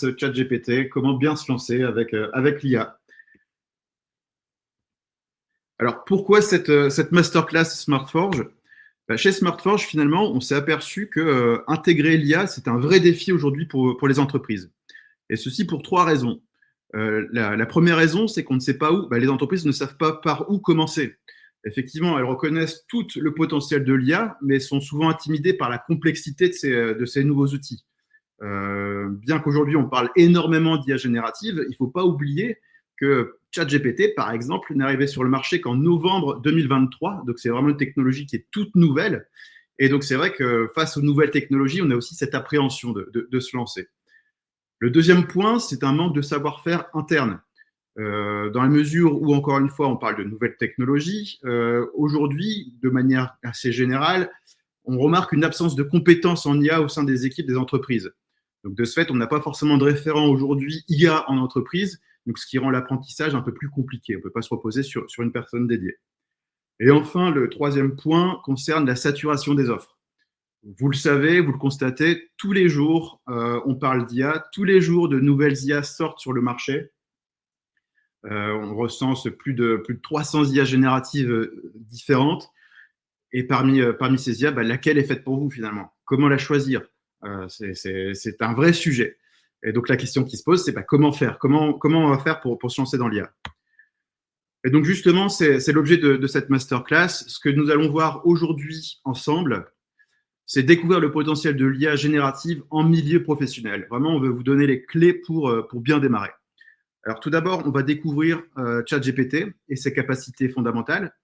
masterclass ChatGPT, comment bien se lancer avec l'IA. Alors, pourquoi cette masterclass SmartForge? Chez SmartForge, finalement, on s'est aperçu que intégrer l'IA, c'est un vrai défi aujourd'hui pour les entreprises. Et ceci pour trois raisons. La première raison, c'est qu'on ne sait pas où, les entreprises ne savent pas par où commencer. Effectivement, elles reconnaissent tout le potentiel de l'IA, mais sont souvent intimidées par la complexité de ces nouveaux outils. Bien qu'aujourd'hui on parle énormément d'IA générative, il ne faut pas oublier que ChatGPT, par exemple, n'est arrivé sur le marché qu'en novembre 2023. Donc c'est vraiment une technologie qui est toute nouvelle. Et donc c'est vrai que face aux nouvelles technologies, on a aussi cette appréhension de se lancer. Le deuxième point, c'est un manque de savoir-faire interne. Dans la mesure où, encore une fois, on parle de nouvelles technologies, aujourd'hui, de manière assez générale, on remarque une absence de compétences en IA au sein des équipes des entreprises. Donc, de ce fait, on n'a pas forcément de référent aujourd'hui IA en entreprise, donc ce qui rend l'apprentissage un peu plus compliqué. On ne peut pas se reposer sur une personne dédiée. Et enfin, le troisième point concerne la saturation des offres. Vous le savez, vous le constatez, tous les jours, on parle d'IA, tous les jours, de nouvelles IA sortent sur le marché. On recense plus de 300 IA génératives différentes. Et parmi ces IA, laquelle est faite pour vous finalement? Comment la choisir? C'est un vrai sujet. Et donc la question qui se pose, c'est comment faire? Comment on va faire pour se lancer dans l'IA? Et donc justement, c'est l'objet de cette masterclass. Ce que nous allons voir aujourd'hui ensemble, c'est découvrir le potentiel de l'IA générative en milieu professionnel. Vraiment, on veut vous donner les clés pour bien démarrer. Alors tout d'abord, on va découvrir ChatGPT et ses capacités fondamentales.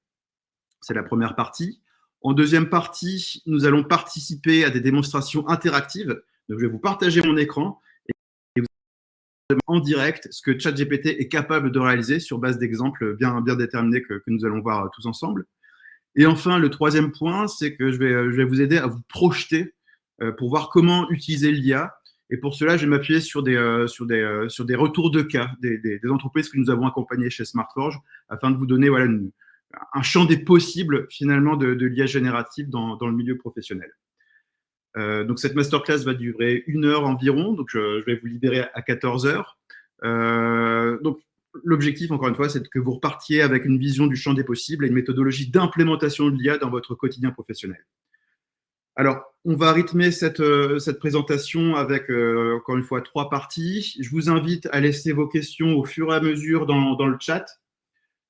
C'est la première partie. En deuxième partie, nous allons participer à des démonstrations interactives. Donc, je vais vous partager mon écran et vous allez en direct ce que ChatGPT est capable de réaliser sur base d'exemples bien déterminés que nous allons voir tous ensemble. Et enfin, le troisième point, c'est que je vais vous aider à vous projeter pour voir comment utiliser l'IA. Et pour cela, je vais m'appuyer sur des retours de cas des entreprises que nous avons accompagnées chez SmartForge afin de vous donner un champ des possibles finalement de l'IA générative dans le milieu professionnel. Donc cette masterclass va durer 1 heure environ, donc je vais vous libérer à 14 heures. Donc l'objectif, encore une fois, c'est que vous repartiez avec une vision du champ des possibles et une méthodologie d'implémentation de l'IA dans votre quotidien professionnel. Alors, on va rythmer cette présentation avec, encore une fois, 3 parties. Je vous invite à laisser vos questions au fur et à mesure dans le chat.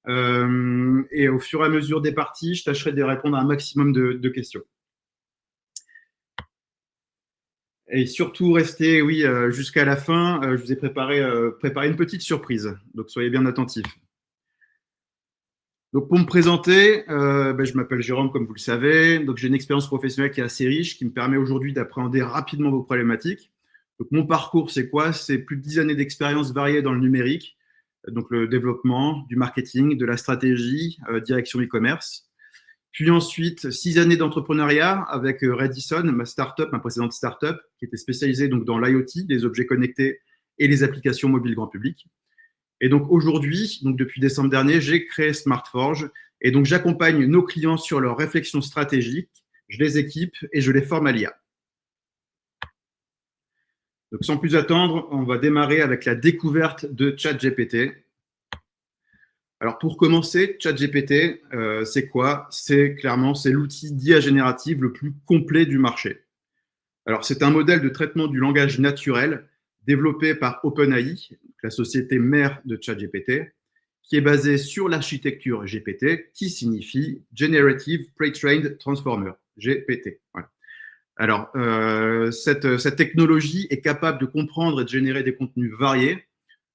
Et au fur et à mesure des parties, je tâcherai de répondre à un maximum de questions. Et surtout, restez jusqu'à la fin. Je vous ai préparé une petite surprise, donc soyez bien attentifs. Donc pour me présenter, je m'appelle Jérôme, comme vous le savez. Donc j'ai une expérience professionnelle qui est assez riche, qui me permet aujourd'hui d'appréhender rapidement vos problématiques. Donc mon parcours, c'est quoi? C'est plus de 10 années d'expérience variée dans le numérique, donc le développement, du marketing, de la stratégie, direction e-commerce. Puis ensuite, 6 années d'entrepreneuriat avec Redison, ma précédente startup, qui était spécialisée donc dans l'IoT, les objets connectés et les applications mobiles grand public. Et donc aujourd'hui, donc depuis décembre dernier, j'ai créé SmartForge et donc j'accompagne nos clients sur leur réflexion stratégique, je les équipe et je les forme à l'IA. Donc sans plus attendre, on va démarrer avec la découverte de ChatGPT. Alors pour commencer, ChatGPT, c'est quoi? C'est l'outil d'IA générative le plus complet du marché. Alors c'est un modèle de traitement du langage naturel développé par OpenAI, la société mère de ChatGPT, qui est basée sur l'architecture GPT, qui signifie Generative Pre-trained Transformer, GPT. Voilà. Alors, cette technologie est capable de comprendre et de générer des contenus variés.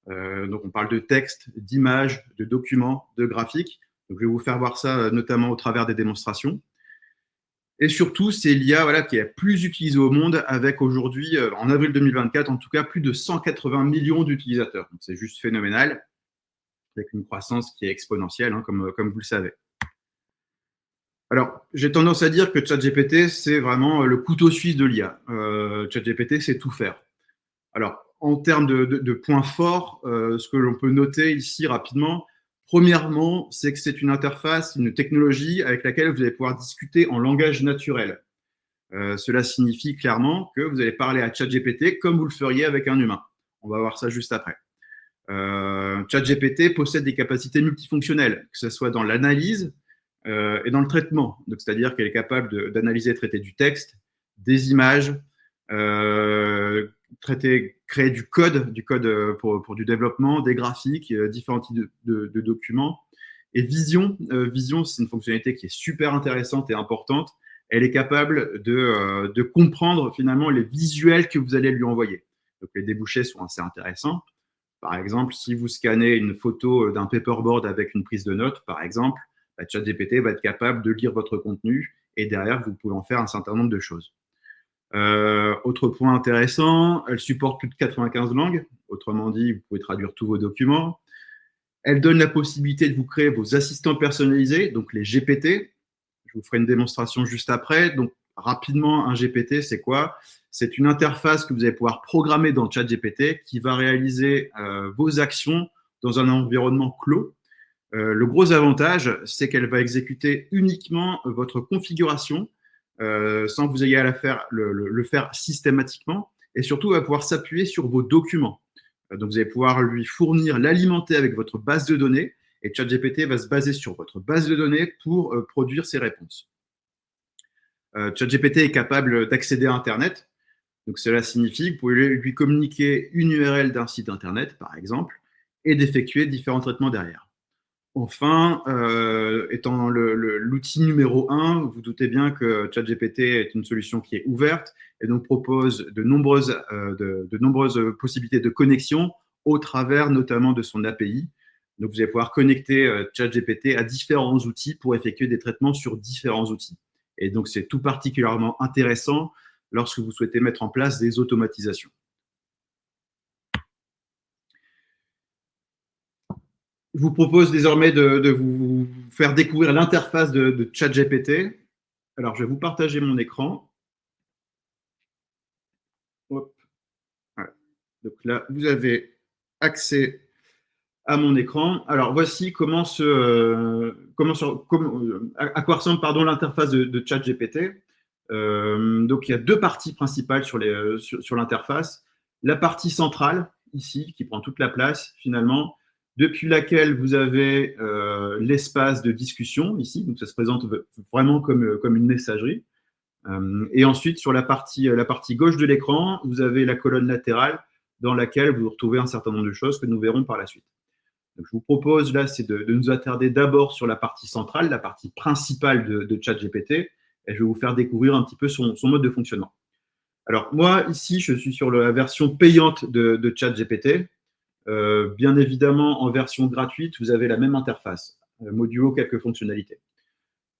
Donc, on parle de texte, d'images, de documents, de graphiques. Donc, je vais vous faire voir ça notamment au travers des démonstrations. Et surtout, c'est l'IA qui est la plus utilisée au monde avec aujourd'hui, en avril 2024, en tout cas, plus de 180 millions d'utilisateurs. Donc, c'est juste phénoménal, avec une croissance qui est exponentielle, comme vous le savez. Alors, j'ai tendance à dire que ChatGPT, c'est vraiment le couteau suisse de l'IA. ChatGPT, c'est tout faire. Alors, en termes de points forts, ce que l'on peut noter ici rapidement, premièrement, c'est que c'est une interface, une technologie avec laquelle vous allez pouvoir discuter en langage naturel. Cela signifie clairement que vous allez parler à ChatGPT comme vous le feriez avec un humain, On va voir ça juste après. ChatGPT possède des capacités multifonctionnelles, que ce soit dans l'analyse et dans le traitement. Donc, c'est-à-dire qu'elle est capable d'analyser et traiter du texte, des images, créer du code pour du développement, des graphiques, différents types de documents. Et Vision, c'est une fonctionnalité qui est super intéressante et importante. Elle est capable de comprendre finalement les visuels que vous allez lui envoyer. Donc, les débouchés sont assez intéressants. Par exemple, si vous scannez une photo d'un paperboard avec une prise de notes, par exemple, ChatGPT va être capable de lire votre contenu et derrière, vous pouvez en faire un certain nombre de choses. Autre point intéressant, elle supporte plus de 95 langues. Autrement dit, vous pouvez traduire tous vos documents. Elle donne la possibilité de vous créer vos assistants personnalisés, donc les GPT. Je vous ferai une démonstration juste après. Donc, rapidement, un GPT, c'est quoi? C'est une interface que vous allez pouvoir programmer dans ChatGPT qui va réaliser vos actions dans un environnement clos. Le gros avantage, c'est qu'elle va exécuter uniquement votre configuration sans que vous ayez à le faire systématiquement et surtout, elle va pouvoir s'appuyer sur vos documents. Donc, vous allez pouvoir lui fournir, l'alimenter avec votre base de données et ChatGPT va se baser sur votre base de données pour produire ses réponses. ChatGPT est capable d'accéder à Internet. Donc, cela signifie que vous pouvez lui communiquer une URL d'un site Internet, par exemple, et d'effectuer différents traitements derrière. Enfin, étant l'outil numéro 1, vous doutez bien que ChatGPT est une solution qui est ouverte et donc propose de nombreuses possibilités de connexion au travers notamment de son API. Donc, vous allez pouvoir connecter ChatGPT à différents outils pour effectuer des traitements sur différents outils. Et donc, c'est tout particulièrement intéressant lorsque vous souhaitez mettre en place des automatisations. Je vous propose désormais de vous faire découvrir l'interface de ChatGPT. Alors, je vais vous partager mon écran. Hop. Voilà. Donc là, vous avez accès à mon écran. Alors, voici à quoi ressemble l'interface de ChatGPT. Donc, il y a deux parties principales sur l'interface. La partie centrale, ici, qui prend toute la place, finalement, depuis laquelle vous avez l'espace de discussion, ici. Donc, ça se présente vraiment comme une messagerie. Et ensuite, sur la partie gauche de l'écran, vous avez la colonne latérale dans laquelle vous retrouvez un certain nombre de choses que nous verrons par la suite. Donc, je vous propose là, c'est de nous attarder d'abord sur la partie centrale, la partie principale de ChatGPT, et je vais vous faire découvrir un petit peu son mode de fonctionnement. Alors, moi, ici, je suis sur la version payante de ChatGPT. Bien évidemment, en version gratuite, vous avez la même interface, modulo quelques fonctionnalités.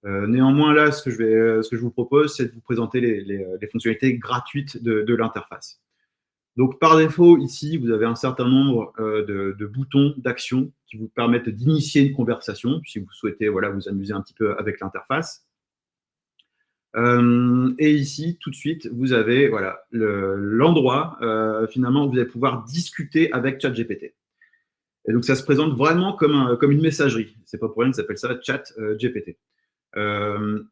Néanmoins, là, ce que je vous propose, c'est de vous présenter les fonctionnalités gratuites de l'interface. Donc, par défaut, ici, vous avez un certain nombre de boutons d'action qui vous permettent d'initier une conversation si vous souhaitez vous amuser un petit peu avec l'interface. Et ici, tout de suite, vous avez l'endroit finalement où vous allez pouvoir discuter avec ChatGPT. Et donc, ça se présente vraiment comme une messagerie. C'est pas pour rien que ça s'appelle ça ChatGPT.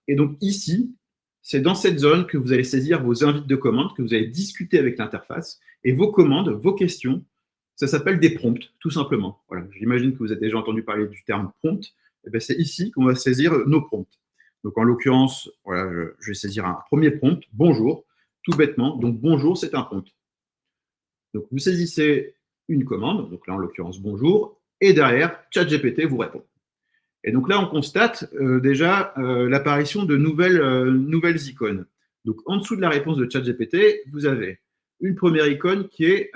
Et donc ici, c'est dans cette zone que vous allez saisir vos invites de commande, que vous allez discuter avec l'interface. Et vos commandes, vos questions, ça s'appelle des prompts, tout simplement. Voilà, j'imagine que vous avez déjà entendu parler du terme prompt. Et bien, c'est ici qu'on va saisir nos prompts. Donc, en l'occurrence, voilà, je vais saisir un premier prompt, bonjour, tout bêtement. Donc, bonjour, c'est un prompt. Donc, vous saisissez une commande, donc là, en l'occurrence, bonjour, et derrière, ChatGPT vous répond. Et donc là, on constate déjà l'apparition de nouvelles icônes. Donc, en dessous de la réponse de ChatGPT, vous avez une première icône qui est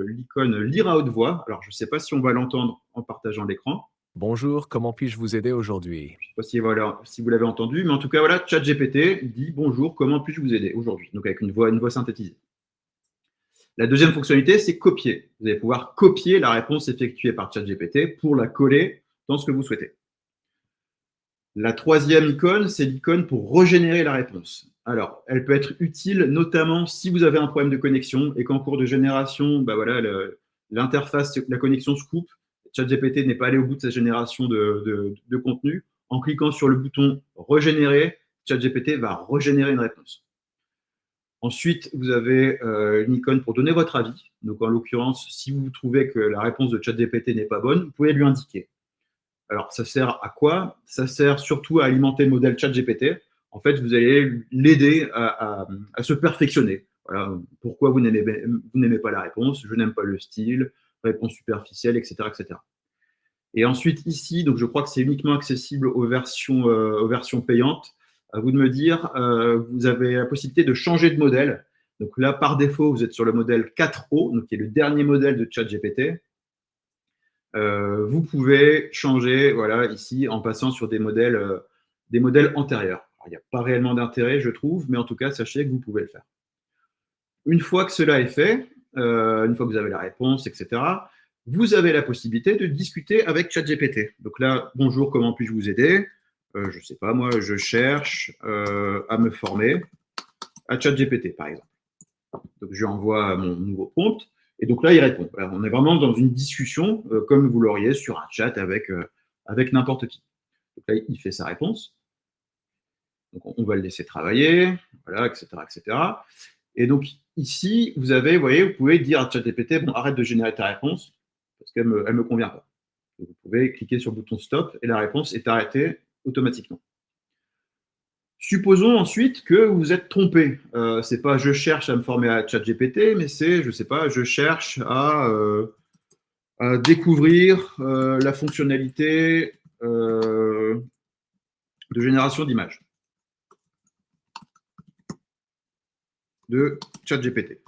l'icône lire à haute voix. Alors, je ne sais pas si on va l'entendre en partageant l'écran. Bonjour, comment puis-je vous aider aujourd'hui? Je ne sais pas si vous l'avez entendu, mais en tout cas, voilà, ChatGPT dit bonjour, comment puis-je vous aider aujourd'hui? Donc, avec une voix synthétisée. La deuxième fonctionnalité, c'est copier. Vous allez pouvoir copier la réponse effectuée par ChatGPT pour la coller dans ce que vous souhaitez. La troisième icône, c'est l'icône pour régénérer la réponse. Alors, elle peut être utile notamment si vous avez un problème de connexion et qu'en cours de génération, l'interface, la connexion se coupe. ChatGPT n'est pas allé au bout de sa génération de contenu. En cliquant sur le bouton régénérer, ChatGPT va régénérer une réponse. Ensuite, vous avez une icône pour donner votre avis. Donc, en l'occurrence, si vous trouvez que la réponse de ChatGPT n'est pas bonne, vous pouvez lui indiquer. Alors, ça sert à quoi? Ça sert surtout à alimenter le modèle ChatGPT. En fait, vous allez l'aider à se perfectionner. Voilà. Pourquoi vous n'aimez pas la réponse? Je n'aime pas le style, réponse superficielle, etc., etc. Et ensuite, ici, donc je crois que c'est uniquement accessible aux versions payantes. À vous de me dire, vous avez la possibilité de changer de modèle. Donc là, par défaut, vous êtes sur le modèle 4O, donc qui est le dernier modèle de ChatGPT. Vous pouvez changer, voilà, ici, en passant sur des modèles antérieurs. Alors, il n'y a pas réellement d'intérêt, je trouve, mais en tout cas, sachez que vous pouvez le faire. Une fois que cela est fait, une fois que vous avez la réponse, etc., vous avez la possibilité de discuter avec ChatGPT. Donc là, bonjour, comment puis-je vous aider? Je ne sais pas, moi, je cherche à me former à ChatGPT, par exemple. Donc, je lui envoie mon nouveau prompt. Et donc là, il répond. Voilà, on est vraiment dans une discussion, comme vous l'auriez sur un chat avec n'importe qui. Donc là, il fait sa réponse. Donc, on va le laisser travailler, voilà, etc., etc. Et donc, ici, vous avez, vous voyez, vous pouvez dire à ChatGPT, bon, arrête de générer ta réponse, parce qu'elle ne me convient pas. Donc, vous pouvez cliquer sur le bouton stop et la réponse est arrêtée automatiquement. Supposons ensuite que vous êtes trompé. C'est pas je cherche à me former à ChatGPT, mais c'est, je sais pas, je cherche à découvrir la fonctionnalité de génération d'images de ChatGPT.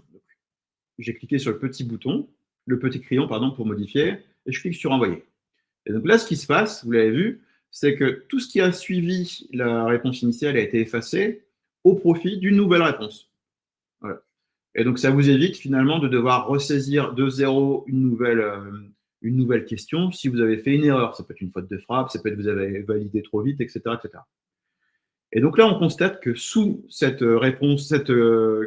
J'ai cliqué sur le petit bouton, le petit crayon, pardon, pour modifier, et je clique sur envoyer. Et donc là, ce qui se passe, vous l'avez vu, c'est que tout ce qui a suivi la réponse initiale a été effacé au profit d'une nouvelle réponse. Voilà. Et donc, ça vous évite finalement de devoir ressaisir de zéro une nouvelle question si vous avez fait une erreur. Ça peut être une faute de frappe, ça peut être que vous avez validé trop vite, etc., etc. Et donc là, on constate que sous cette réponse, cette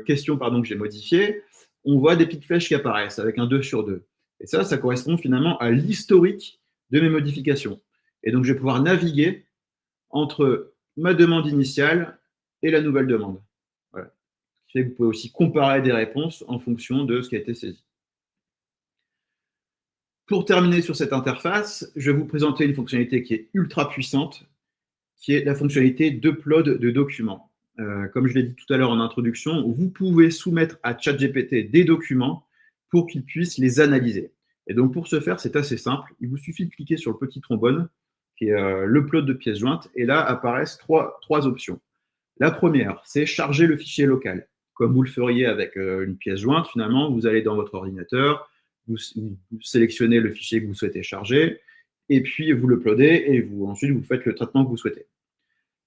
question pardon, que j'ai modifiée, on voit des petites flèches qui apparaissent avec un 2 sur 2. Et ça correspond finalement à l'historique de mes modifications. Et donc, je vais pouvoir naviguer entre ma demande initiale et la nouvelle demande. Voilà. Ce qui fait que vous pouvez aussi comparer des réponses en fonction de ce qui a été saisi. Pour terminer sur cette interface, je vais vous présenter une fonctionnalité qui est ultra puissante, qui est la fonctionnalité d'upload de documents. Comme je l'ai dit tout à l'heure en introduction, vous pouvez soumettre à ChatGPT des documents pour qu'il puisse les analyser. Et donc, pour ce faire, c'est assez simple. Il vous suffit de cliquer sur le petit trombone, qui est l'upload de pièces jointes, et là apparaissent trois options. La première, c'est charger le fichier local. Comme vous le feriez avec une pièce jointe, finalement, vous allez dans votre ordinateur, vous sélectionnez le fichier que vous souhaitez charger, et puis vous l'uploadez, et ensuite vous faites le traitement que vous souhaitez.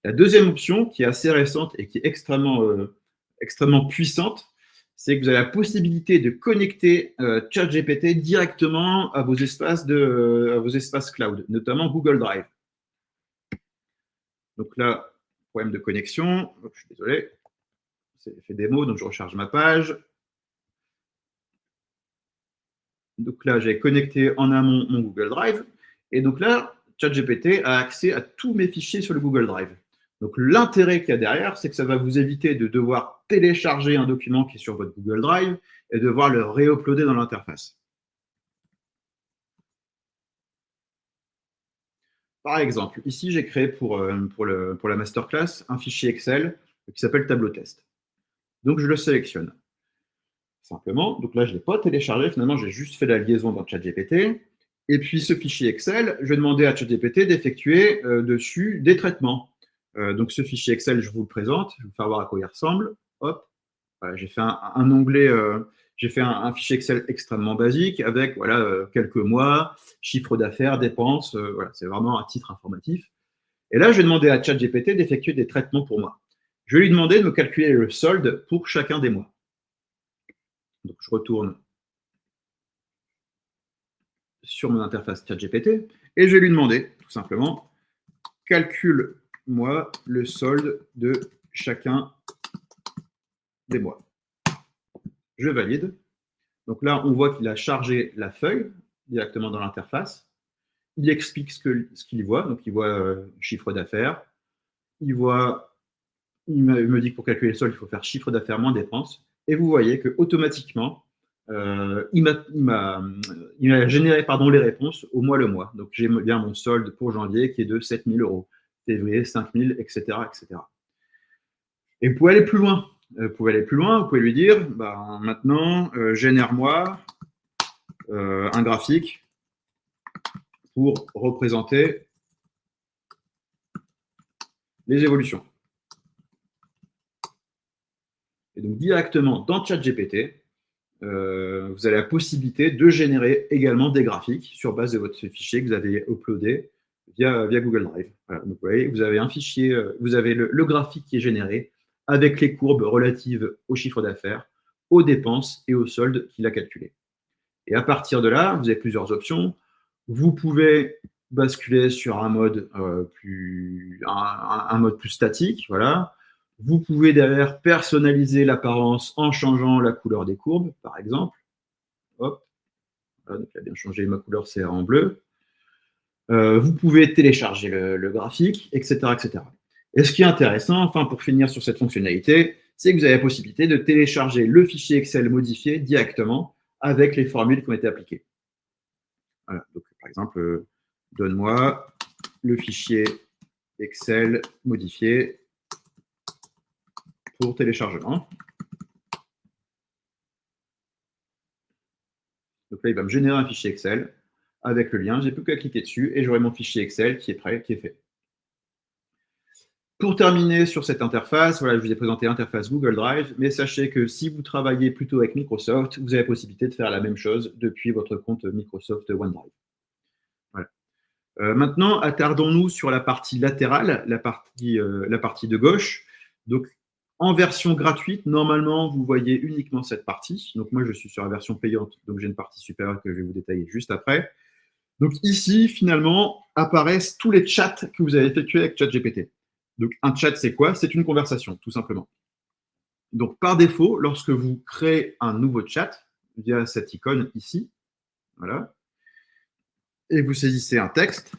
La deuxième option, qui est assez récente et qui est extrêmement puissante, c'est que vous avez la possibilité de connecter ChatGPT directement à vos espaces cloud, notamment Google Drive. Donc là, problème de connexion. Je suis désolé, c'est fait démo, donc je recharge ma page. Donc là, j'ai connecté en amont mon Google Drive. Et donc là, ChatGPT a accès à tous mes fichiers sur le Google Drive. Donc l'intérêt qu'il y a derrière, c'est que ça va vous éviter de devoir télécharger un document qui est sur votre Google Drive et devoir le réuploader dans l'interface. Par exemple, ici, j'ai créé pour la masterclass un fichier Excel qui s'appelle tableau test. Donc, je le sélectionne. Simplement, donc là, je ne l'ai pas téléchargé, finalement, j'ai juste fait la liaison dans ChatGPT. Et puis, ce fichier Excel, je vais demander à ChatGPT d'effectuer dessus des traitements. Donc, ce fichier Excel, je vous le présente, je vais vous faire voir à quoi il ressemble. Hop, voilà, j'ai fait un onglet, j'ai fait un fichier Excel extrêmement basique avec voilà, quelques mois, chiffre d'affaires, dépenses, voilà, c'est vraiment un titre informatif. Et là, je vais demander à ChatGPT d'effectuer des traitements pour moi. Je vais lui demander de me calculer le solde pour chacun des mois. Donc, je retourne sur mon interface ChatGPT et je vais lui demander, tout simplement, calcule-moi le solde de chacun des mois. Je valide. Donc là, on voit qu'il a chargé la feuille directement dans l'interface. Il explique ce qu'il voit. Donc, il voit chiffre d'affaires, il voit me dit que pour calculer le solde, il faut faire chiffre d'affaires moins dépenses. Et vous voyez qu'automatiquement, il m'a généré les réponses au mois le mois. Donc, j'ai bien mon solde pour janvier qui est de 7 000 euros, février 5 000, etc., etc. Et vous pouvez aller plus loin. Vous pouvez lui dire, maintenant, génère-moi un graphique pour représenter les évolutions. Et donc, directement dans ChatGPT, vous avez la possibilité de générer également des graphiques sur base de votre fichier que vous avez uploadé via Google Drive. Voilà. Donc, vous voyez, vous avez un fichier, vous avez le graphique qui est généré avec les courbes relatives au chiffre d'affaires, aux dépenses et au solde qu'il a calculé. Et à partir de là, vous avez plusieurs options. Vous pouvez basculer sur un mode plus statique, voilà. Vous pouvez derrière personnaliser l'apparence en changeant la couleur des courbes, par exemple. Hop, voilà, donc il a bien changé, ma couleur c'est en bleu. Vous pouvez télécharger le graphique, etc., etc. Et ce qui est intéressant, enfin pour finir sur cette fonctionnalité, c'est que vous avez la possibilité de télécharger le fichier Excel modifié directement avec les formules qui ont été appliquées. Voilà, donc par exemple, donne-moi le fichier Excel modifié pour téléchargement. Donc là, il va me générer un fichier Excel avec le lien. Je n'ai plus qu'à cliquer dessus et j'aurai mon fichier Excel qui est prêt, qui est fait. Pour terminer sur cette interface, voilà, je vous ai présenté l'interface Google Drive, mais sachez que si vous travaillez plutôt avec Microsoft, vous avez la possibilité de faire la même chose depuis votre compte Microsoft OneDrive. Voilà. Maintenant, attardons-nous sur la partie latérale, la partie de gauche. Donc, en version gratuite, normalement, vous voyez uniquement cette partie. Donc, moi, je suis sur la version payante, donc j'ai une partie supérieure que je vais vous détailler juste après. Donc, ici, finalement, apparaissent tous les chats que vous avez effectués avec ChatGPT. Donc, un chat, c'est quoi? C'est une conversation, tout simplement. Donc, par défaut, lorsque vous créez un nouveau chat via cette icône ici, voilà, et vous saisissez un texte,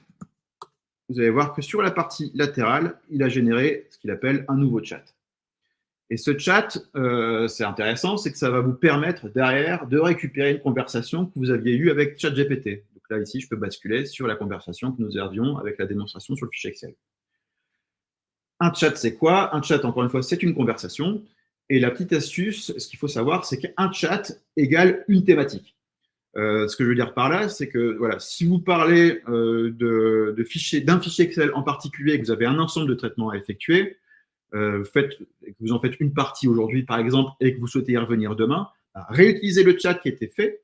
vous allez voir que sur la partie latérale, il a généré ce qu'il appelle un nouveau chat. Et ce chat, c'est intéressant, c'est que ça va vous permettre derrière de récupérer une conversation que vous aviez eue avec ChatGPT. Donc là, ici, je peux basculer sur la conversation que nous avions avec la démonstration sur le fichier Excel. Un chat, c'est quoi? Un chat, encore une fois, c'est une conversation. Et la petite astuce, ce qu'il faut savoir, c'est qu'un chat égale une thématique. Ce que je veux dire par là, c'est que voilà, si vous parlez d'un fichier Excel en particulier, que vous avez un ensemble de traitements à effectuer, que vous en faites une partie aujourd'hui, par exemple, et que vous souhaitez y revenir demain, réutilisez le chat qui a été fait.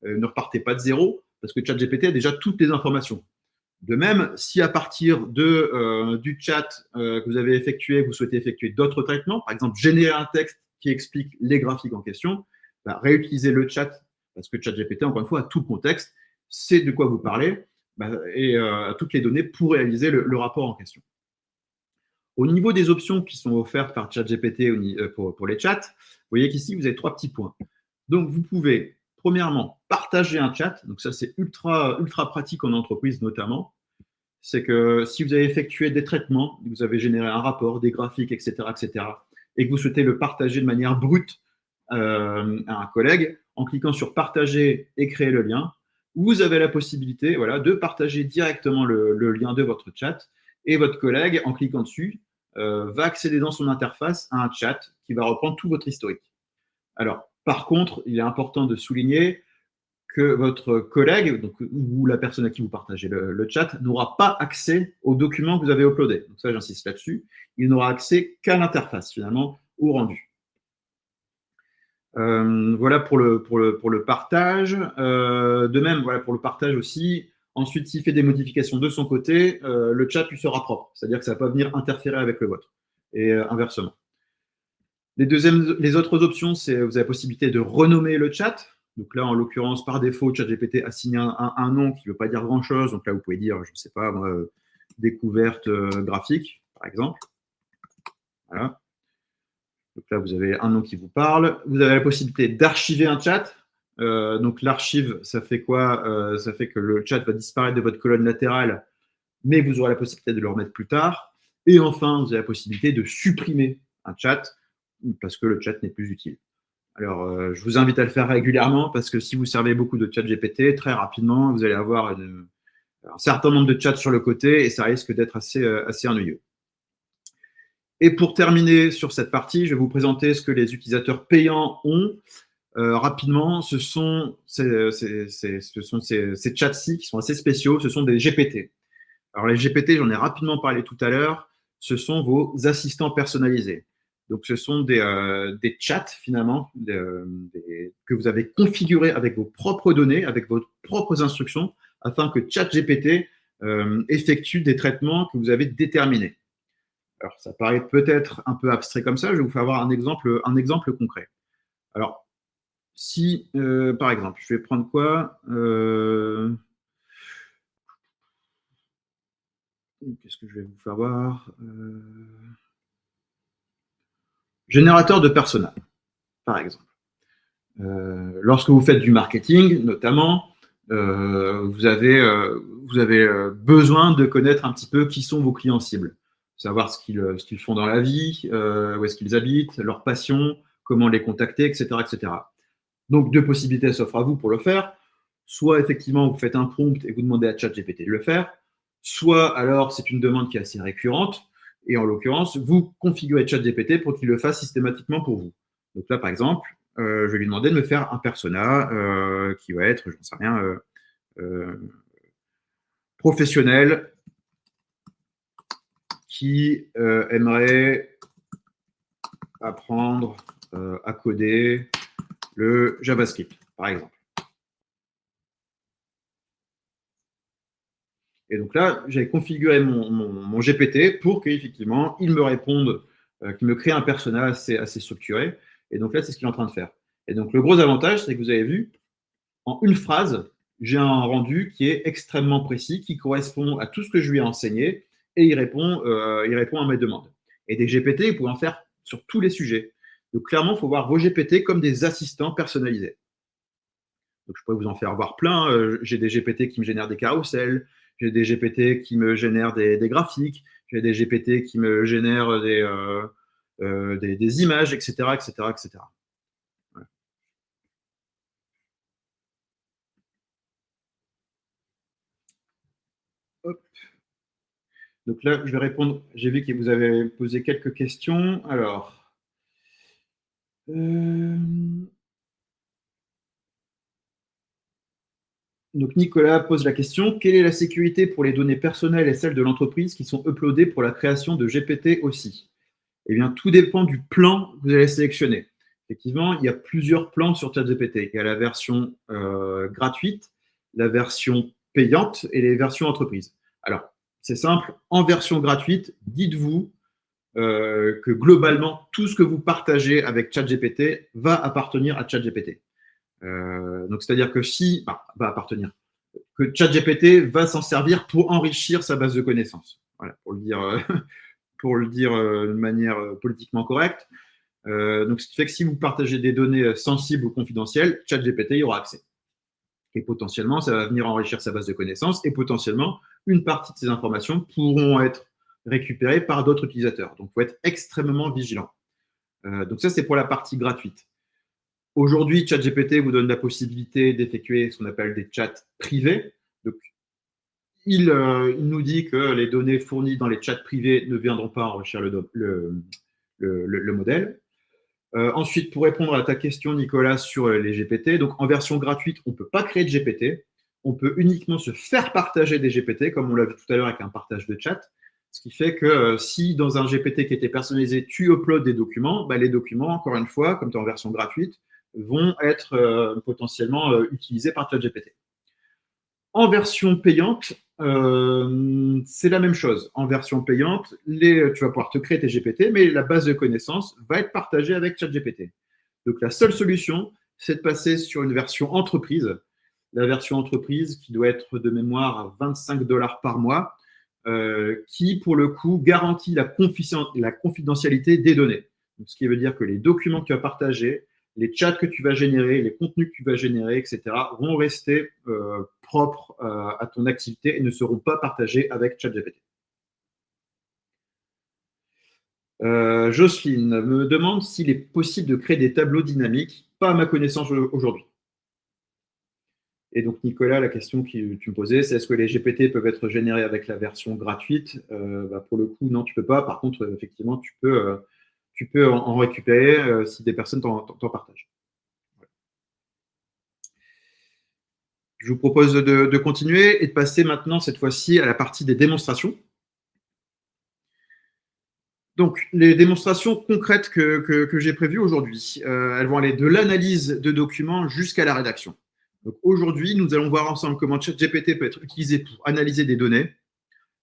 Ne repartez pas de zéro, parce que ChatGPT a déjà toutes les informations. De même, si à partir du chat que vous avez effectué, vous souhaitez effectuer d'autres traitements, par exemple générer un texte qui explique les graphiques en question, réutilisez le chat, parce que ChatGPT, encore une fois, a tout le contexte, sait de quoi vous parlez, et toutes les données pour réaliser le rapport en question. Au niveau des options qui sont offertes par ChatGPT pour les chats, vous voyez qu'ici, vous avez 3 petits points. Donc, vous pouvez, premièrement, partager un chat. Donc, ça, c'est ultra pratique en entreprise, notamment. C'est que si vous avez effectué des traitements, vous avez généré un rapport, des graphiques, etc., et que vous souhaitez le partager de manière brute à un collègue, en cliquant sur partager et créer le lien, vous avez la possibilité de partager directement le lien de votre chat, et votre collègue, en cliquant dessus, va accéder dans son interface à un chat qui va reprendre tout votre historique. Alors, par contre, il est important de souligner que votre collègue, ou la personne à qui vous partagez le chat, n'aura pas accès aux documents que vous avez uploadés. Donc ça, j'insiste là-dessus. Il n'aura accès qu'à l'interface, finalement, au rendu. Voilà pour le partage. De même, voilà pour le partage aussi. Ensuite, s'il fait des modifications de son côté, le chat lui sera propre. C'est-à-dire que ça ne va pas venir interférer avec le vôtre. Et inversement. Les autres options, c'est vous avez la possibilité de renommer le chat. Donc là, en l'occurrence, par défaut, ChatGPT a signé un nom qui ne veut pas dire grand-chose. Donc là, vous pouvez dire, je ne sais pas, moi, découverte graphique, par exemple. Voilà. Donc là, vous avez un nom qui vous parle. Vous avez la possibilité d'archiver un chat. Donc l'archive, ça fait quoi? Ça fait que le chat va disparaître de votre colonne latérale, mais vous aurez la possibilité de le remettre plus tard. Et enfin, vous avez la possibilité de supprimer un chat parce que le chat n'est plus utile. Alors, je vous invite à le faire régulièrement parce que si vous servez beaucoup de ChatGPT, très rapidement, vous allez avoir un certain nombre de chats sur le côté et ça risque d'être assez ennuyeux. Et pour terminer sur cette partie, je vais vous présenter ce que les utilisateurs payants ont. Rapidement, ce sont ces chats-ci qui sont assez spéciaux, ce sont des GPT. Alors les GPT, j'en ai rapidement parlé tout à l'heure, ce sont vos assistants personnalisés. Donc ce sont des chats finalement que vous avez configurés avec vos propres données, avec vos propres instructions, afin que ChatGPT effectue des traitements que vous avez déterminés. Alors ça paraît peut-être un peu abstrait comme ça, je vais vous faire voir un exemple concret. Alors si, par exemple, je vais prendre quoi Qu'est-ce que je vais vous faire voir Générateur de persona, par exemple. Lorsque vous faites du marketing, notamment, vous avez besoin de connaître un petit peu qui sont vos clients cibles, savoir ce qu'ils font dans la vie, où est-ce qu'ils habitent, leurs passions, comment les contacter, etc., etc. Donc, deux possibilités s'offrent à vous pour le faire. Soit, effectivement, vous faites un prompt et vous demandez à ChatGPT de le faire. Soit, alors, c'est une demande qui est assez récurrente. Et en l'occurrence, vous configurez ChatGPT pour qu'il le fasse systématiquement pour vous. Donc là, par exemple, je vais lui demander de me faire un persona qui va être, je ne sais rien, professionnel qui aimerait apprendre à coder le JavaScript, par exemple. Et donc là, j'avais configuré mon GPT pour qu'effectivement, il me réponde, qu'il me crée un personnage assez structuré. Et donc là, c'est ce qu'il est en train de faire. Et donc, le gros avantage, c'est que vous avez vu, en une phrase, j'ai un rendu qui est extrêmement précis, qui correspond à tout ce que je lui ai enseigné, et il répond à mes demandes. Et des GPT, vous pouvez en faire sur tous les sujets. Donc clairement, il faut voir vos GPT comme des assistants personnalisés. Donc je pourrais vous en faire voir plein. J'ai des GPT qui me génèrent des carousels, j'ai des GPT qui me génèrent des graphiques, j'ai des GPT qui me génèrent des images, etc., etc., etc. Voilà. Hop. Donc là, je vais répondre. J'ai vu que vous avez posé quelques questions. Alors, donc Nicolas pose la question, quelle est la sécurité pour les données personnelles et celles de l'entreprise qui sont uploadées pour la création de GPT aussi? Eh bien, tout dépend du plan que vous allez sélectionner. Effectivement, il y a plusieurs plans sur ChatGPT. Il y a la version gratuite, la version payante et les versions entreprise. Alors, c'est simple, en version gratuite, dites-vous que globalement, tout ce que vous partagez avec ChatGPT va appartenir à ChatGPT. Donc, c'est-à-dire que va appartenir, que ChatGPT va s'en servir pour enrichir sa base de connaissances. Voilà, pour le dire, de manière politiquement correcte. Donc, ce qui fait que si vous partagez des données sensibles ou confidentielles, ChatGPT y aura accès. Et potentiellement, ça va venir enrichir sa base de connaissances et potentiellement, une partie de ces informations pourront être récupérées par d'autres utilisateurs. Donc, il faut être extrêmement vigilant. Donc, ça, c'est pour la partie gratuite. Aujourd'hui, ChatGPT vous donne la possibilité d'effectuer ce qu'on appelle des chats privés. Donc, il nous dit que les données fournies dans les chats privés ne viendront pas enrichir le modèle. Ensuite, pour répondre à ta question, Nicolas, sur les GPT, donc en version gratuite, on ne peut pas créer de GPT. On peut uniquement se faire partager des GPT, comme on l'a vu tout à l'heure avec un partage de chat. Ce qui fait que si dans un GPT qui était personnalisé, tu uploads des documents, les documents, encore une fois, comme tu es en version gratuite, vont être potentiellement utilisés par ChatGPT. En version payante, c'est la même chose. En version payante, tu vas pouvoir te créer tes GPT, mais la base de connaissances va être partagée avec ChatGPT. Donc la seule solution, c'est de passer sur une version entreprise. La version entreprise qui doit être de mémoire à 25 $ par mois, qui pour le coup garantit la confidentialité des données. Donc, ce qui veut dire que les documents que tu vas partager, les chats que tu vas générer, les contenus que tu vas générer, etc., vont rester propres à ton activité et ne seront pas partagés avec ChatGPT. Jocelyne me demande s'il est possible de créer des tableaux dynamiques. Pas à ma connaissance aujourd'hui. Et donc, Nicolas, la question que tu me posais, c'est est-ce que les GPT peuvent être générés avec la version gratuite? Pour le coup, non, tu peux pas. Par contre, effectivement, tu peux en récupérer si des personnes t'en partagent. Je vous propose de continuer et de passer maintenant, cette fois-ci, à la partie des démonstrations. Donc, les démonstrations concrètes que j'ai prévues aujourd'hui, elles vont aller de l'analyse de documents jusqu'à la rédaction. Donc, aujourd'hui, nous allons voir ensemble comment ChatGPT peut être utilisé pour analyser des données,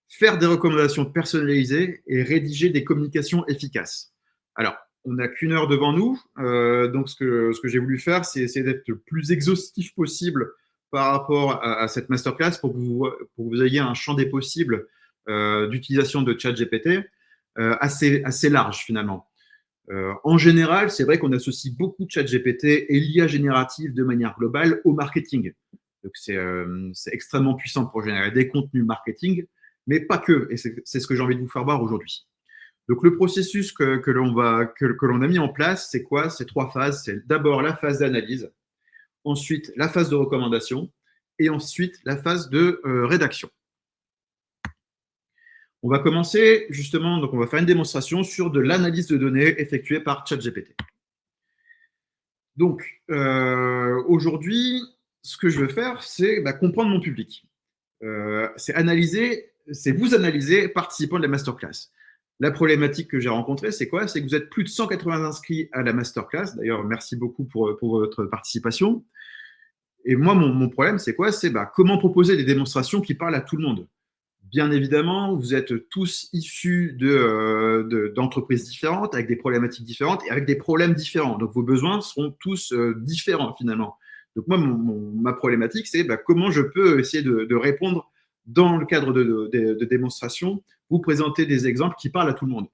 faire des recommandations personnalisées et rédiger des communications efficaces. Alors, on n'a qu'une heure devant nous, donc ce que j'ai voulu faire, c'est essayer d'être le plus exhaustif possible par rapport à cette masterclass pour que vous ayez un champ des possibles d'utilisation de ChatGPT assez large finalement. En général, c'est vrai qu'on associe beaucoup de ChatGPT et l'IA générative de manière globale au marketing. Donc c'est extrêmement puissant pour générer des contenus marketing, mais pas que. Et c'est ce que j'ai envie de vous faire voir aujourd'hui. Donc le processus que l'on a mis en place, c'est quoi? C'est 3 phases. C'est d'abord la phase d'analyse, ensuite la phase de recommandation et ensuite la phase de rédaction. On va commencer justement, donc on va faire une démonstration sur de l'analyse de données effectuée par ChatGPT. Donc aujourd'hui, ce que je veux faire, c'est comprendre mon public. C'est vous analyser participants de la masterclass. La problématique que j'ai rencontrée, c'est quoi? C'est que vous êtes plus de 180 inscrits à la masterclass. D'ailleurs, merci beaucoup pour votre participation. Et moi, mon problème, c'est quoi? C'est comment proposer des démonstrations qui parlent à tout le monde. Bien évidemment, vous êtes tous issus d'entreprises différentes, avec des problématiques différentes et avec des problèmes différents. Donc, vos besoins seront tous différents finalement. Donc, moi, ma problématique, c'est comment je peux essayer de répondre dans le cadre de démonstrations, vous présenter des exemples qui parlent à tout le monde.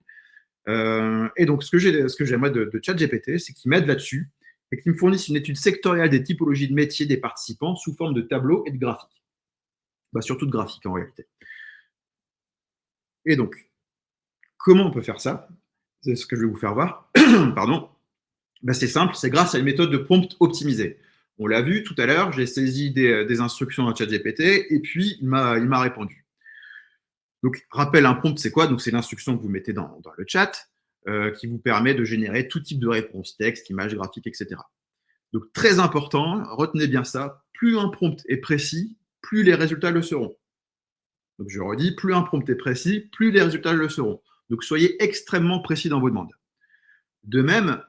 Et donc, ce que j'aimerais de ChatGPT, c'est qu'il m'aide là-dessus et qu'il me fournisse une étude sectorielle des typologies de métiers des participants sous forme de tableaux et de graphiques. Surtout de graphiques en réalité. Et donc, comment on peut faire ça? C'est ce que je vais vous faire voir. Pardon. C'est simple, c'est grâce à une méthode de prompt optimisée. On l'a vu tout à l'heure, j'ai saisi des instructions à ChatGPT et puis il m'a répondu. Donc, rappel, un prompt, c'est quoi? Donc, c'est l'instruction que vous mettez dans le chat qui vous permet de générer tout type de réponse, texte, image, graphique, etc. Donc, très important, retenez bien ça, plus un prompt est précis, plus les résultats le seront. Donc, je redis, plus un prompt est précis, plus les résultats le seront. Donc, soyez extrêmement précis dans vos demandes. De même,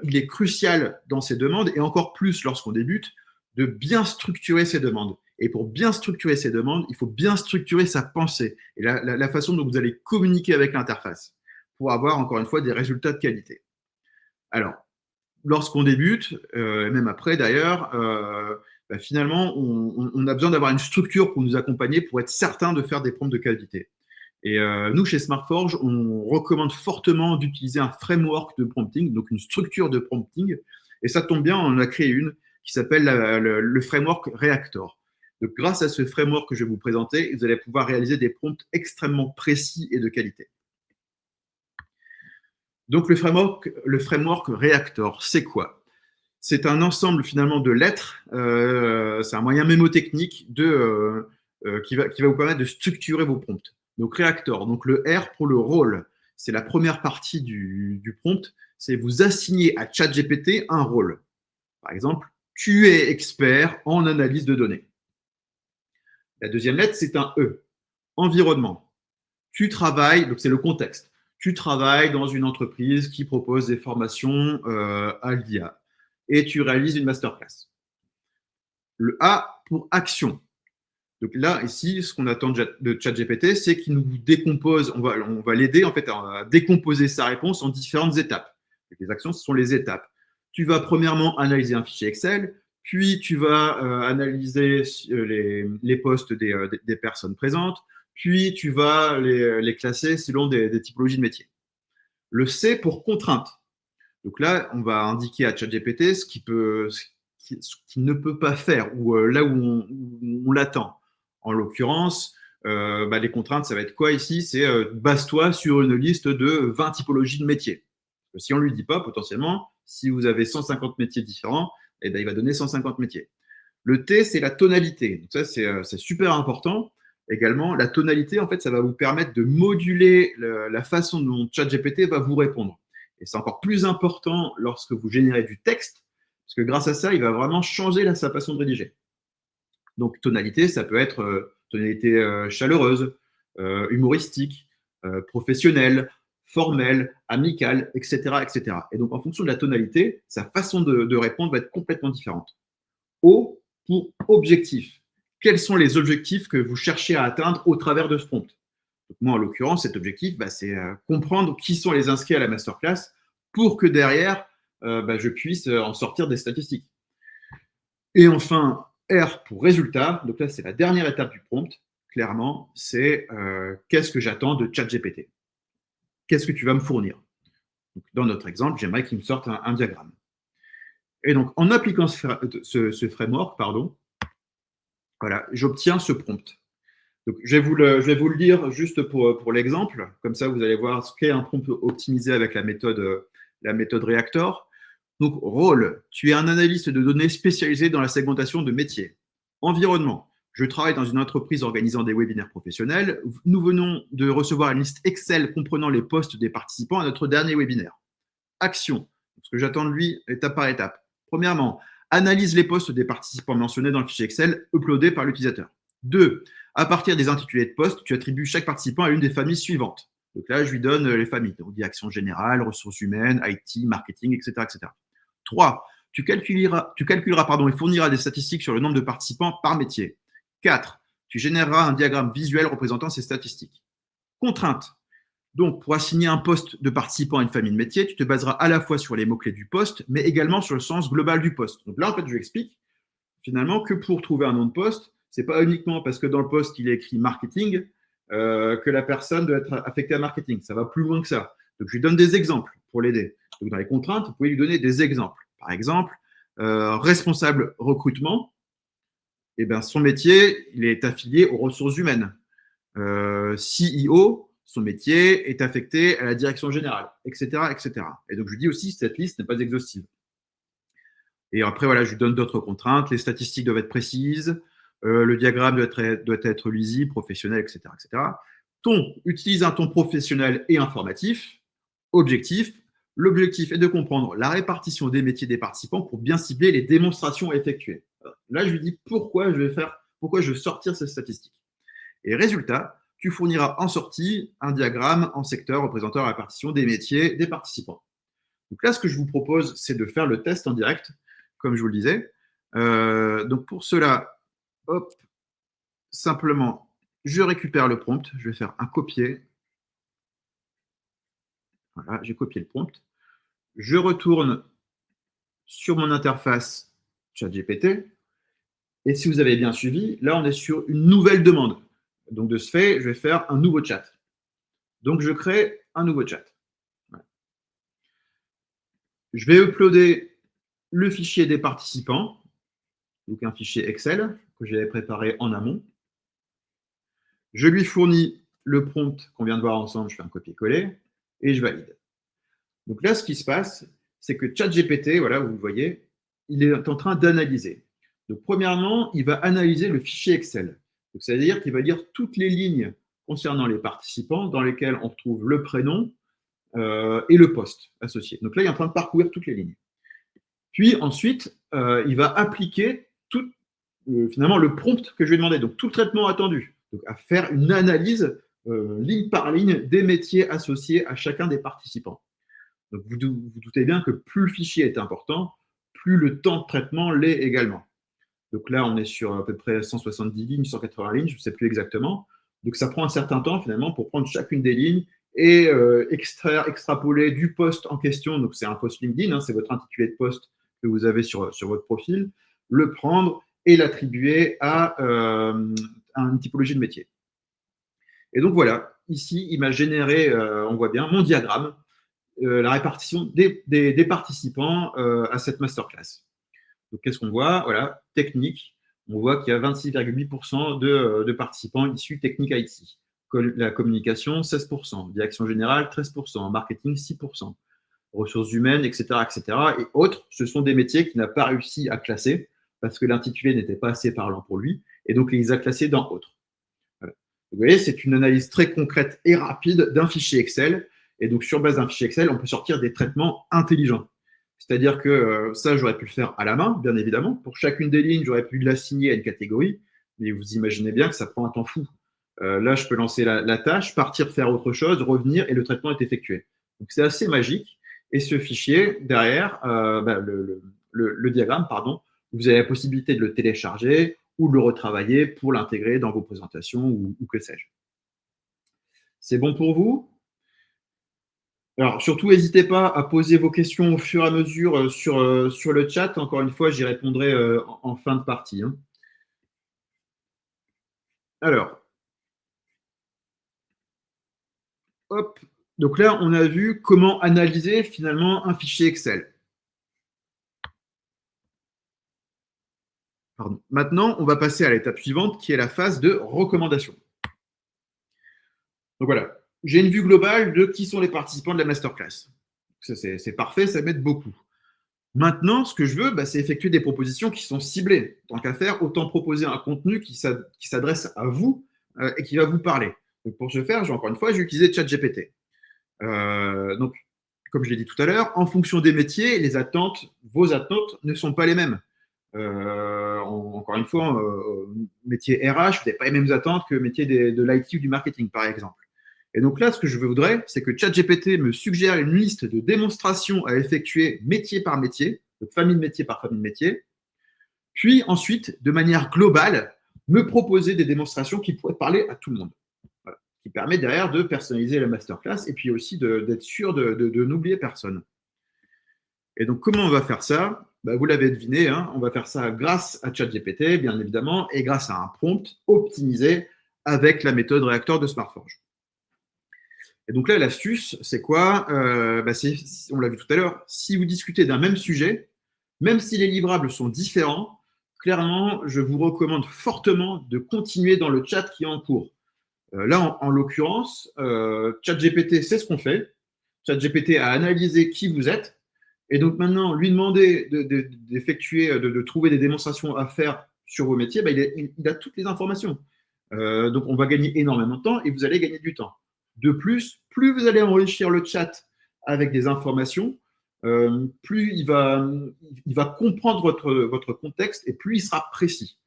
il est crucial dans ces demandes, et encore plus lorsqu'on débute, de bien structurer ces demandes. Et pour bien structurer ces demandes, il faut bien structurer sa pensée et la façon dont vous allez communiquer avec l'interface pour avoir, encore une fois, des résultats de qualité. Alors, lorsqu'on débute, même après d'ailleurs, finalement, on a besoin d'avoir une structure pour nous accompagner, pour être certain de faire des prompts de qualité. Et nous, chez SmartForge, on recommande fortement d'utiliser un framework de prompting, donc une structure de prompting. Et ça tombe bien, on en a créé une qui s'appelle le framework Reactor. Donc, grâce à ce framework que je vais vous présenter, vous allez pouvoir réaliser des prompts extrêmement précis et de qualité. Donc, le framework Reactor, c'est quoi? C'est un ensemble finalement de lettres, c'est un moyen mémotechnique qui va vous permettre de structurer vos prompts. Donc Reactor, donc le R pour le rôle, c'est la première partie du prompt, c'est vous assigner à ChatGPT un rôle. Par exemple, tu es expert en analyse de données. La deuxième lettre, c'est un E, environnement. Tu travailles, donc c'est le contexte, tu travailles dans une entreprise qui propose des formations à l'IA et tu réalises une masterclass. Le A pour action. Donc là, ici, ce qu'on attend de ChatGPT, c'est qu'il nous décompose, on va l'aider en fait à décomposer sa réponse en différentes étapes. Les actions, ce sont les étapes. Tu vas premièrement analyser un fichier Excel, puis tu vas analyser les postes des personnes présentes, puis tu vas les classer selon des typologies de métiers. Le C pour contrainte. Donc là, on va indiquer à ChatGPT ce qu'il ne peut pas faire, ou là où on l'attend. En l'occurrence, Les contraintes, ça va être quoi ici? C'est base-toi sur une liste de 20 typologies de métiers. Si on ne lui dit pas, potentiellement, si vous avez 150 métiers différents, eh ben, il va donner 150 métiers. Le T, c'est la tonalité. Donc ça, c'est super important. Également, la tonalité, en fait, ça va vous permettre de moduler la façon dont ChatGPT va vous répondre. Et c'est encore plus important lorsque vous générez du texte, parce que grâce à ça, il va vraiment changer sa façon de rédiger. Donc, tonalité, ça peut être tonalité chaleureuse, humoristique, professionnelle, formelle, amicale, etc., etc. Et donc, en fonction de la tonalité, sa façon de répondre va être complètement différente. O pour objectif. Quels sont les objectifs que vous cherchez à atteindre au travers de ce prompt? Donc, moi, en l'occurrence, cet objectif, c'est comprendre qui sont les inscrits à la masterclass pour que derrière, je puisse en sortir des statistiques. Et enfin, R pour résultat. Donc là, c'est la dernière étape du prompt. Clairement, c'est qu'est-ce que j'attends de ChatGPT? Qu'est-ce que tu vas me fournir? Donc, dans notre exemple, j'aimerais qu'il me sorte un diagramme. Et donc, en appliquant ce framework, voilà, j'obtiens ce prompt. Donc, je vais vous le lire juste pour l'exemple. Comme ça, vous allez voir ce qu'est un prompt optimisé avec la méthode Reactor. Donc, rôle, tu es un analyste de données spécialisé dans la segmentation de métiers. Environnement, je travaille dans une entreprise organisant des webinaires professionnels. Nous venons de recevoir une liste Excel comprenant les postes des participants à notre dernier webinaire. Action, ce que j'attends de lui étape par étape. Premièrement, analyse les postes des participants mentionnés dans le fichier Excel uploadé par l'utilisateur. 2. À partir des intitulés de poste, tu attribues chaque participant à une des familles suivantes. Donc là, je lui donne les familles. Donc, direction générale, ressources humaines, IT, marketing, etc. etc. 3. Tu calculeras et fourniras des statistiques sur le nombre de participants par métier. 4. Tu généreras un diagramme visuel représentant ces statistiques. Contrainte. Donc, pour assigner un poste de participant à une famille de métiers, tu te baseras à la fois sur les mots-clés du poste, mais également sur le sens global du poste. Donc là, en fait, je lui explique finalement que pour trouver un nom de poste, c'est pas uniquement parce que dans le poste, il est écrit marketing que la personne doit être affectée à marketing. Ça va plus loin que ça. Donc, je lui donne des exemples pour l'aider. Donc, dans les contraintes, vous pouvez lui donner des exemples. Par exemple, responsable recrutement, son métier, il est affilié aux ressources humaines. CEO, son métier est affecté à la direction générale, etc., etc. Et donc, je lui dis aussi que cette liste n'est pas exhaustive. Et après, voilà, je lui donne d'autres contraintes. Les statistiques doivent être précises. Le diagramme doit être lisible, professionnel, etc., etc. Utilise un ton professionnel et informatif. Objectif. L'objectif est de comprendre la répartition des métiers des participants pour bien cibler les démonstrations à effectuer. Là, je lui dis pourquoi je veux sortir ces statistiques. Et résultat, tu fourniras en sortie un diagramme en secteur représentant la répartition des métiers des participants. Donc là, ce que je vous propose, c'est de faire le test en direct, comme je vous le disais. Donc pour cela, hop, simplement, je récupère le prompt. Je vais faire un copier. Voilà, j'ai copié le prompt. Je retourne sur mon interface ChatGPT. Et si vous avez bien suivi, là, on est sur une nouvelle demande. Donc, de ce fait, je vais faire un nouveau chat. Donc, je crée un nouveau chat. Voilà. Je vais uploader le fichier des participants, donc un fichier Excel que j'avais préparé en amont. Je lui fournis le prompt qu'on vient de voir ensemble, je fais un copier-coller et je valide. Donc là, ce qui se passe, c'est que ChatGPT, voilà, vous le voyez, il est en train d'analyser. Donc, premièrement, il va analyser le fichier Excel. Donc, c'est-à-dire qu'il va lire toutes les lignes concernant les participants dans lesquelles on retrouve le prénom et le poste associé. Donc là, il est en train de parcourir toutes les lignes. Puis ensuite, il va appliquer finalement le prompt que je lui ai demandé, donc tout le traitement attendu, donc à faire une analyse ligne par ligne des métiers associés à chacun des participants. Donc vous doutez bien que plus le fichier est important, plus le temps de traitement l'est également. Donc là, on est sur à peu près 170 lignes, 180 lignes, je ne sais plus exactement. Donc ça prend un certain temps finalement pour prendre chacune des lignes et extrapoler du poste en question. Donc c'est un post LinkedIn, c'est votre intitulé de poste que vous avez sur votre profil, le prendre et l'attribuer à une typologie de métier. Et donc voilà, ici, il m'a généré, on voit bien, mon diagramme, la répartition des participants à cette masterclass. Donc qu'est-ce qu'on voit? Voilà, technique. on voit qu'il y a 26,8% de participants issus technique IT. La communication, 16%. Direction générale, 13%. Marketing, 6%. Ressources humaines, etc., etc. Et autres, ce sont des métiers qu'il n'a pas réussi à classer parce que l'intitulé n'était pas assez parlant pour lui. Et donc, il les a classés dans autres. Voilà. Vous voyez, c'est une analyse très concrète et rapide d'un fichier Excel. Et donc, sur base d'un fichier Excel, on peut sortir des traitements intelligents. C'est-à-dire que ça, j'aurais pu le faire à la main, bien évidemment. Pour chacune des lignes, j'aurais pu l'assigner à une catégorie. Mais vous imaginez bien que ça prend un temps fou. Là, je peux lancer la tâche, partir faire autre chose, revenir et le traitement est effectué. Donc, c'est assez magique. Et ce fichier, derrière, le diagramme, pardon, vous avez la possibilité de le télécharger ou de le retravailler pour l'intégrer dans vos présentations ou que sais-je. C'est bon pour vous? Alors, surtout, n'hésitez pas à poser vos questions au fur et à mesure sur le chat. Encore une fois, j'y répondrai en fin de partie. Hein. Alors, hop. Donc là, on a vu comment analyser finalement un fichier Excel. Pardon. Maintenant, on va passer à l'étape suivante qui est la phase de recommandation. Donc voilà, j'ai une vue globale de qui sont les participants de la masterclass. C'est parfait, ça m'aide beaucoup. Maintenant, ce que je veux, c'est effectuer des propositions qui sont ciblées. Tant qu'à faire, autant proposer un contenu qui s'adresse à vous et qui va vous parler. Donc pour ce faire, encore une fois, j'ai utilisé ChatGPT. Donc, comme je l'ai dit tout à l'heure, en fonction des métiers, vos attentes ne sont pas les mêmes. Encore une fois, métier RH, vous n'avez pas les mêmes attentes que métier de l'IT ou du marketing, par exemple. Et donc là, ce que je voudrais, c'est que ChatGPT me suggère une liste de démonstrations à effectuer métier par métier, donc famille de métier par famille de métier, puis ensuite, de manière globale, me proposer des démonstrations qui pourraient parler à tout le monde. Voilà. Qui permet derrière de personnaliser la masterclass et puis aussi d'être sûr de n'oublier personne. Et donc, comment on va faire ça? Vous l'avez deviné, hein, on va faire ça grâce à ChatGPT, bien évidemment, et grâce à un prompt optimisé avec la méthode réacteur de SmartForge. Et donc là, l'astuce, c'est quoi? On l'a vu tout à l'heure, si vous discutez d'un même sujet, même si les livrables sont différents, clairement, je vous recommande fortement de continuer dans le chat qui est en cours. Là, en l'occurrence, ChatGPT sait ce qu'on fait. ChatGPT a analysé qui vous êtes. Et donc maintenant, lui demander d'effectuer, de trouver des démonstrations à faire sur vos métiers, il a toutes les informations. Donc on va gagner énormément de temps et vous allez gagner du temps. De plus vous allez enrichir le chat avec des informations, plus il va comprendre votre contexte et plus il sera précis.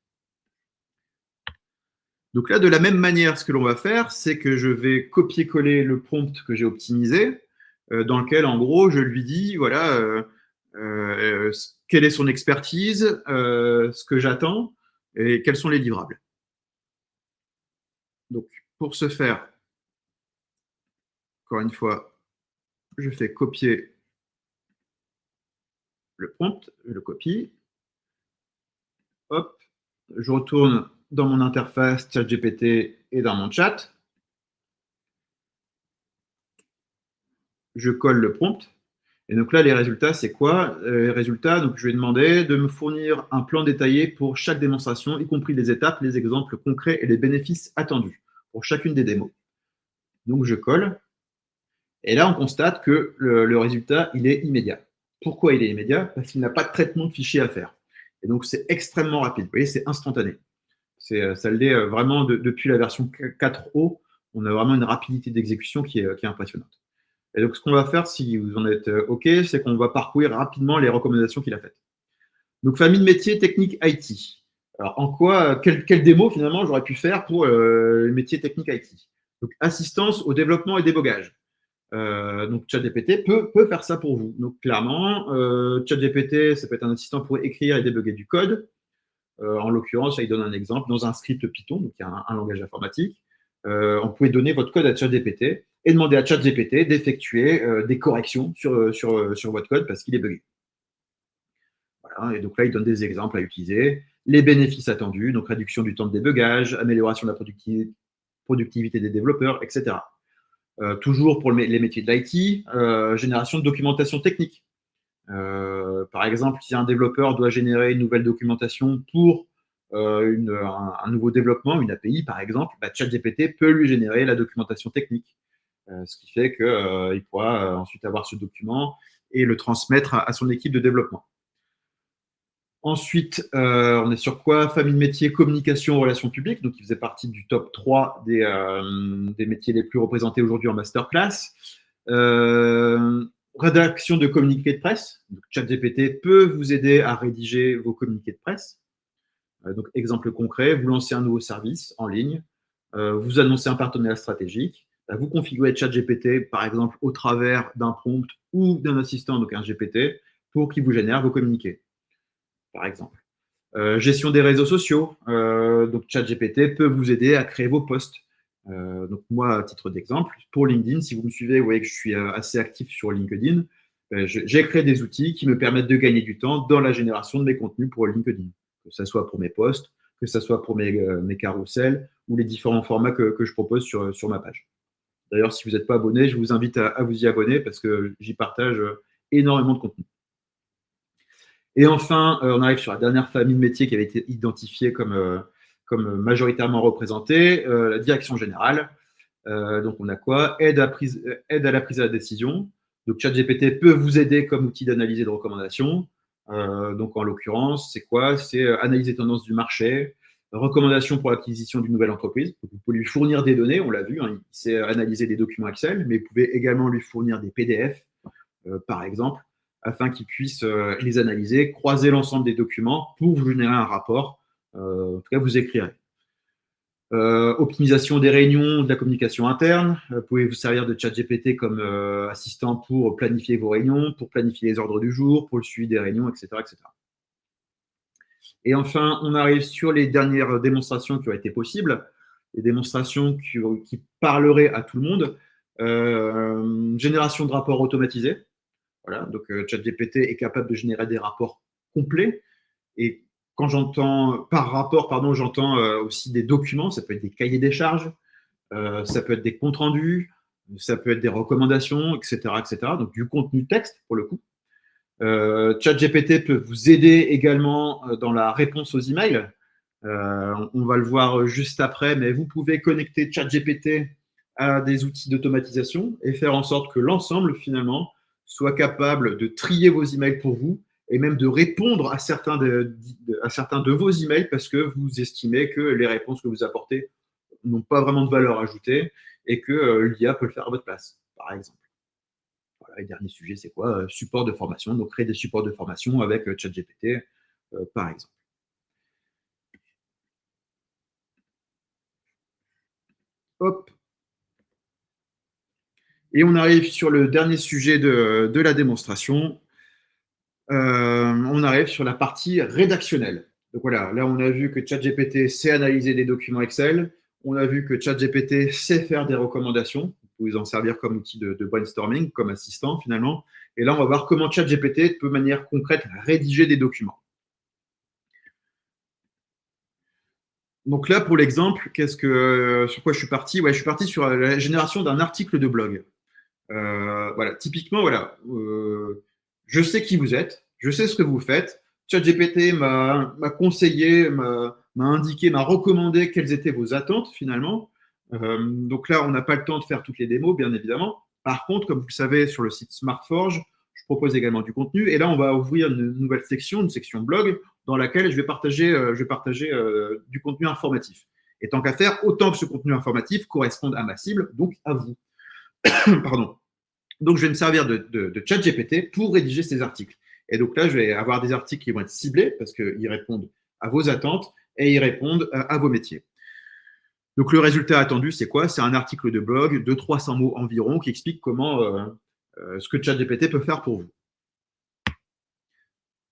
Donc là, de la même manière, ce que l'on va faire, c'est que je vais copier-coller le prompt que j'ai optimisé, dans lequel, en gros, je lui dis, voilà, quelle est son expertise, ce que j'attends et quels sont les livrables. Donc, pour ce faire, encore une fois, je fais copier le prompt, je le copie, hop, je retourne dans mon interface ChatGPT et dans mon chat, je colle le prompt. Et donc là, les résultats, c'est quoi? Les résultats, donc je vais demander de me fournir un plan détaillé pour chaque démonstration, y compris les étapes, les exemples concrets et les bénéfices attendus pour chacune des démos. Donc je colle. Et là, on constate que le résultat, il est immédiat. Pourquoi il est immédiat? Parce qu'il n'a pas de traitement de fichier à faire. Et donc, c'est extrêmement rapide. Vous voyez, c'est instantané. Ça l'est vraiment depuis la version 4.0. On a vraiment une rapidité d'exécution qui est impressionnante. Et donc, ce qu'on va faire, si vous en êtes OK, c'est qu'on va parcourir rapidement les recommandations qu'il a faites. Donc, famille de métiers, technique IT. Alors, en quoi, quelle démo, finalement, j'aurais pu faire pour les métiers techniques IT? Donc, assistance au développement et débogage. Donc, ChatGPT peut faire ça pour vous. Donc, clairement, ChatGPT, ça peut être un assistant pour écrire et débugger du code. En l'occurrence, il donne un exemple dans un script Python, donc il y a un langage informatique. On pouvait donner votre code à ChatGPT et demander à ChatGPT d'effectuer des corrections sur votre code parce qu'il est buggé. Voilà, et donc là, il donne des exemples à utiliser. Les bénéfices attendus, donc réduction du temps de débugage, amélioration de la productivité des développeurs, etc. Toujours pour les métiers de l'IT, génération de documentation technique. Par exemple, si un développeur doit générer une nouvelle documentation pour un nouveau développement, une API par exemple, ChatGPT peut lui générer la documentation technique, ce qui fait qu'il pourra ensuite avoir ce document et le transmettre à son équipe de développement. Ensuite, on est sur quoi? Famille de métiers, communication, relations publiques. Donc, il faisait partie du top 3 des métiers les plus représentés aujourd'hui en masterclass. Rédaction de communiqués de presse. Donc, ChatGPT peut vous aider à rédiger vos communiqués de presse. Donc, exemple concret, vous lancez un nouveau service en ligne, vous annoncez un partenariat stratégique, vous configurez ChatGPT, par exemple, au travers d'un prompt ou d'un assistant, donc un GPT, pour qu'il vous génère vos communiqués, par exemple. Gestion des réseaux sociaux. Donc, ChatGPT peut vous aider à créer vos posts. Donc, moi, à titre d'exemple, pour LinkedIn, si vous me suivez, vous voyez que je suis assez actif sur LinkedIn. J'ai créé des outils qui me permettent de gagner du temps dans la génération de mes contenus pour LinkedIn, que ce soit pour mes posts, que ce soit pour mes carousels ou les différents formats que je propose sur ma page. D'ailleurs, si vous n'êtes pas abonné, je vous invite à vous y abonner parce que j'y partage énormément de contenu. Et enfin, on arrive sur la dernière famille de métiers qui avait été identifiée comme majoritairement représentée, la direction générale. Donc, on a quoi? Aide à la prise de la décision. Donc, ChatGPT peut vous aider comme outil d'analyse et de recommandation. Donc, en l'occurrence, c'est quoi? C'est analyser les tendances du marché, recommandations pour l'acquisition d'une nouvelle entreprise. Donc, vous pouvez lui fournir des données, on l'a vu, hein, il sait analyser des documents Excel, mais vous pouvez également lui fournir des PDF, par exemple, afin qu'il puisse les analyser, croiser l'ensemble des documents pour vous générer un rapport. En tout cas, vous écrirez. Optimisation des réunions, de la communication interne. Vous pouvez vous servir de ChatGPT comme assistant pour planifier vos réunions, pour planifier les ordres du jour, pour le suivi des réunions, etc., etc. Et enfin, on arrive sur les dernières démonstrations qui ont été possibles, les démonstrations qui parleraient à tout le monde. Génération de rapports automatisés. Voilà, donc ChatGPT est capable de générer des rapports complets. Et quand j'entends par rapport, pardon, j'entends aussi des documents. Ça peut être des cahiers des charges, ça peut être des comptes rendus, ça peut être des recommandations, etc., etc. Donc du contenu texte pour le coup. ChatGPT peut vous aider également dans la réponse aux emails. On va le voir juste après, mais vous pouvez connecter ChatGPT à des outils d'automatisation et faire en sorte que l'ensemble, finalement, soit capable de trier vos emails pour vous et même de répondre à certains de vos emails parce que vous estimez que les réponses que vous apportez n'ont pas vraiment de valeur ajoutée et que l'IA peut le faire à votre place, par exemple. Voilà, et dernier sujet, c'est quoi? Support de formation. Donc, créer des supports de formation avec ChatGPT, par exemple. Hop. Et on arrive sur le dernier sujet de la démonstration. On arrive sur la partie rédactionnelle. Donc voilà, là on a vu que ChatGPT sait analyser des documents Excel. On a vu que ChatGPT sait faire des recommandations. Vous pouvez vous en servir comme outil de brainstorming, comme assistant finalement. Et là, on va voir comment ChatGPT peut, de manière concrète, rédiger des documents. Donc là, pour l'exemple, sur quoi je suis parti? Ouais, je suis parti sur la génération d'un article de blog. Voilà, typiquement, voilà, je sais qui vous êtes, je sais ce que vous faites. ChatGPT m'a conseillé, m'a indiqué, m'a recommandé quelles étaient vos attentes finalement. Donc là, on n'a pas le temps de faire toutes les démos, bien évidemment. Par contre, comme vous le savez, sur le site SmartForge, je propose également du contenu. Et là, on va ouvrir une nouvelle section, une section blog, dans laquelle je vais partager du contenu informatif. Et tant qu'à faire, autant que ce contenu informatif corresponde à ma cible, donc à vous. Pardon. Donc, je vais me servir de ChatGPT pour rédiger ces articles. Et donc là, je vais avoir des articles qui vont être ciblés parce qu'ils répondent à vos attentes et ils répondent à vos métiers. Donc, le résultat attendu, c'est quoi? C'est un article de blog de 300 mots environ qui explique comment ce que ChatGPT peut faire pour vous.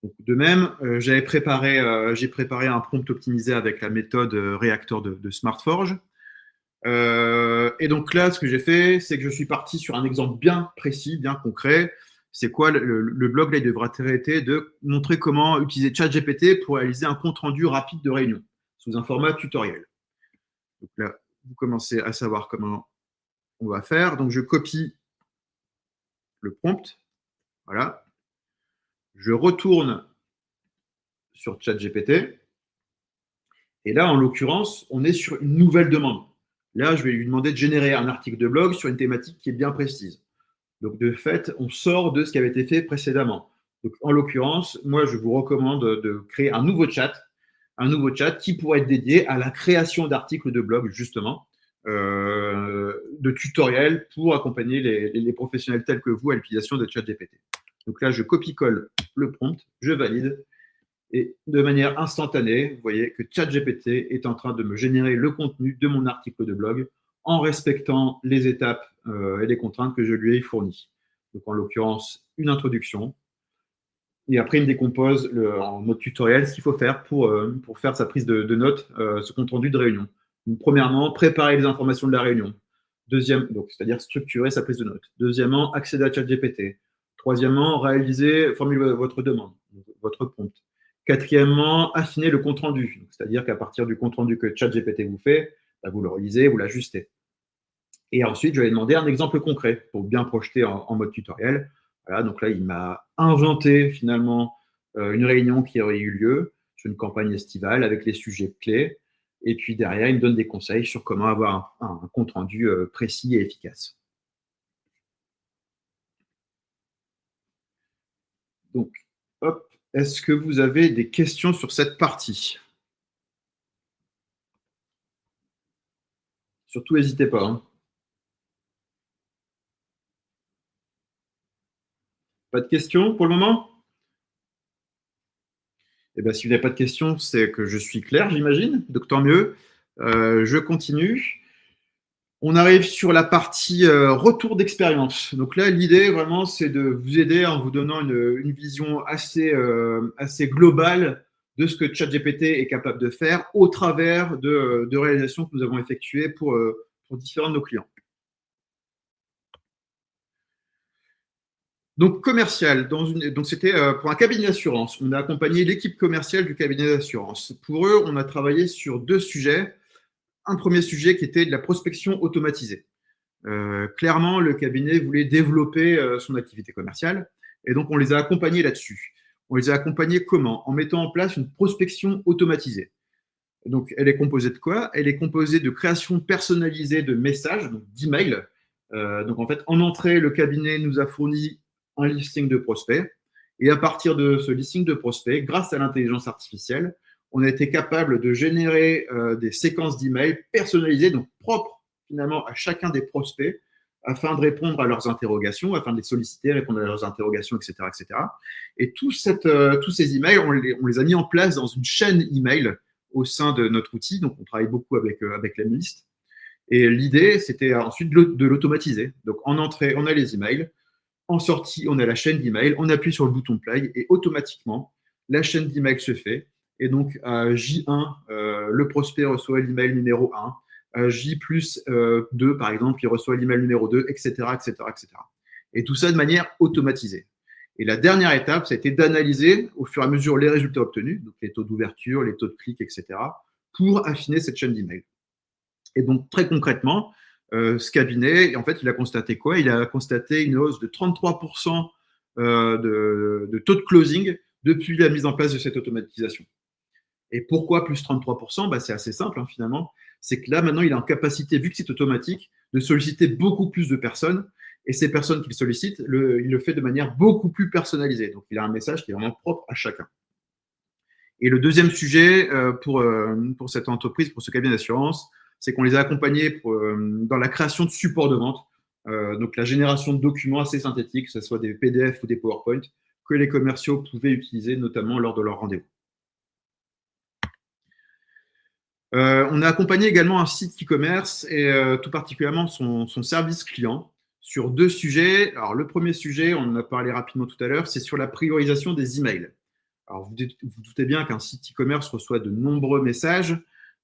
Donc, de même, j'ai préparé un prompt optimisé avec la méthode réacteur de SmartForge. Et donc là, ce que j'ai fait, c'est que je suis parti sur un exemple bien précis, bien concret. C'est quoi le blog là, il devra traiter de montrer comment utiliser ChatGPT pour réaliser un compte rendu rapide de réunion sous un format tutoriel. Donc là, vous commencez à savoir comment on va faire. Donc je copie le prompt. Voilà. Je retourne sur ChatGPT. Et là, en l'occurrence, on est sur une nouvelle demande. Là, je vais lui demander de générer un article de blog sur une thématique qui est bien précise. Donc, de fait, on sort de ce qui avait été fait précédemment. Donc, en l'occurrence, moi, je vous recommande de créer un nouveau chat qui pourrait être dédié à la création d'articles de blog, justement, de tutoriels pour accompagner les professionnels tels que vous à l'utilisation de ChatGPT. Donc là, je copie-colle le prompt, je valide, et de manière instantanée, vous voyez que ChatGPT est en train de me générer le contenu de mon article de blog en respectant les étapes et les contraintes que je lui ai fournies. Donc en l'occurrence, une introduction, et après, il me décompose en mode tutoriel ce qu'il faut faire pour faire sa prise de notes, ce compte rendu de réunion. Donc, premièrement, préparer les informations de la réunion. Deuxième, donc, c'est-à-dire structurer sa prise de notes. Deuxièmement, accéder à ChatGPT. Troisièmement, formuler votre demande, votre prompt. Quatrièmement, affiner le compte rendu. C'est-à-dire qu'à partir du compte rendu que ChatGPT vous fait, bah, vous le relisez, vous l'ajustez. Et ensuite, je vais demander un exemple concret pour bien projeter en mode tutoriel. Voilà, donc là, il m'a inventé finalement une réunion qui aurait eu lieu sur une campagne estivale avec les sujets clés. Et puis derrière, il me donne des conseils sur comment avoir un compte rendu précis et efficace. Donc, hop, est-ce que vous avez des questions sur cette partie? Surtout, n'hésitez pas. Hein. Pas de questions pour le moment? Eh bien, si vous n'avez pas de questions, c'est que je suis clair, j'imagine. Donc, tant mieux. Je continue. On arrive sur la partie retour d'expérience. Donc là, l'idée vraiment, c'est de vous aider en vous donnant une vision assez globale de ce que ChatGPT est capable de faire au travers de réalisations que nous avons effectuées pour différents de nos clients. Donc, commercial, donc c'était pour un cabinet d'assurance. On a accompagné l'équipe commerciale du cabinet d'assurance. Pour eux, on a travaillé sur 2 sujets. Un premier sujet qui était de la prospection automatisée. Clairement, le cabinet voulait développer son activité commerciale et donc on les a accompagnés là-dessus. On les a accompagnés comment? En mettant en place une prospection automatisée. Donc, elle est composée de quoi? Elle est composée de création personnalisée de messages, donc d'emails. Donc, en fait, en entrée, le cabinet nous a fourni un listing de prospects. Et à partir de ce listing de prospects, grâce à l'intelligence artificielle, on a été capable de générer des séquences d'emails personnalisées, donc propres finalement à chacun des prospects, afin de répondre à leurs interrogations, afin de les solliciter, répondre à leurs interrogations, etc. etc. Et tous ces emails, on les a mis en place dans une chaîne email au sein de notre outil. Donc, on travaille beaucoup avec l'Emlist. Et l'idée, c'était ensuite de l'automatiser. Donc, en entrée, on a les emails. En sortie, on a la chaîne d'email. On appuie sur le bouton play et automatiquement, la chaîne d'email se fait. Et donc, à J1, le prospect reçoit l'email numéro 1. À J plus 2, par exemple, il reçoit l'email numéro 2, etc., etc., etc. Et tout ça de manière automatisée. Et la dernière étape, ça a été d'analyser au fur et à mesure les résultats obtenus, donc les taux d'ouverture, les taux de clics, etc., pour affiner cette chaîne d'email. Et donc, très concrètement, ce cabinet, en fait, il a constaté quoi? Il a constaté une hausse de 33% de taux de closing depuis la mise en place de cette automatisation. Et pourquoi plus 33%? Bah, c'est assez simple, hein, finalement. C'est que là, maintenant, il est en capacité, vu que c'est automatique, de solliciter beaucoup plus de personnes. Et ces personnes qu'il sollicite, il le fait de manière beaucoup plus personnalisée. Donc, il a un message qui est vraiment propre à chacun. Et le deuxième sujet pour cette entreprise, pour ce cabinet d'assurance, c'est qu'on les a accompagnés dans la création de supports de vente, donc la génération de documents assez synthétiques, que ce soit des PDF ou des PowerPoint, que les commerciaux pouvaient utiliser notamment lors de leur rendez-vous. On a accompagné également un site e-commerce et tout particulièrement son service client sur 2 sujets. Alors, le premier sujet, on en a parlé rapidement tout à l'heure, c'est sur la priorisation des emails. Alors, vous doutez bien qu'un site e-commerce reçoit de nombreux messages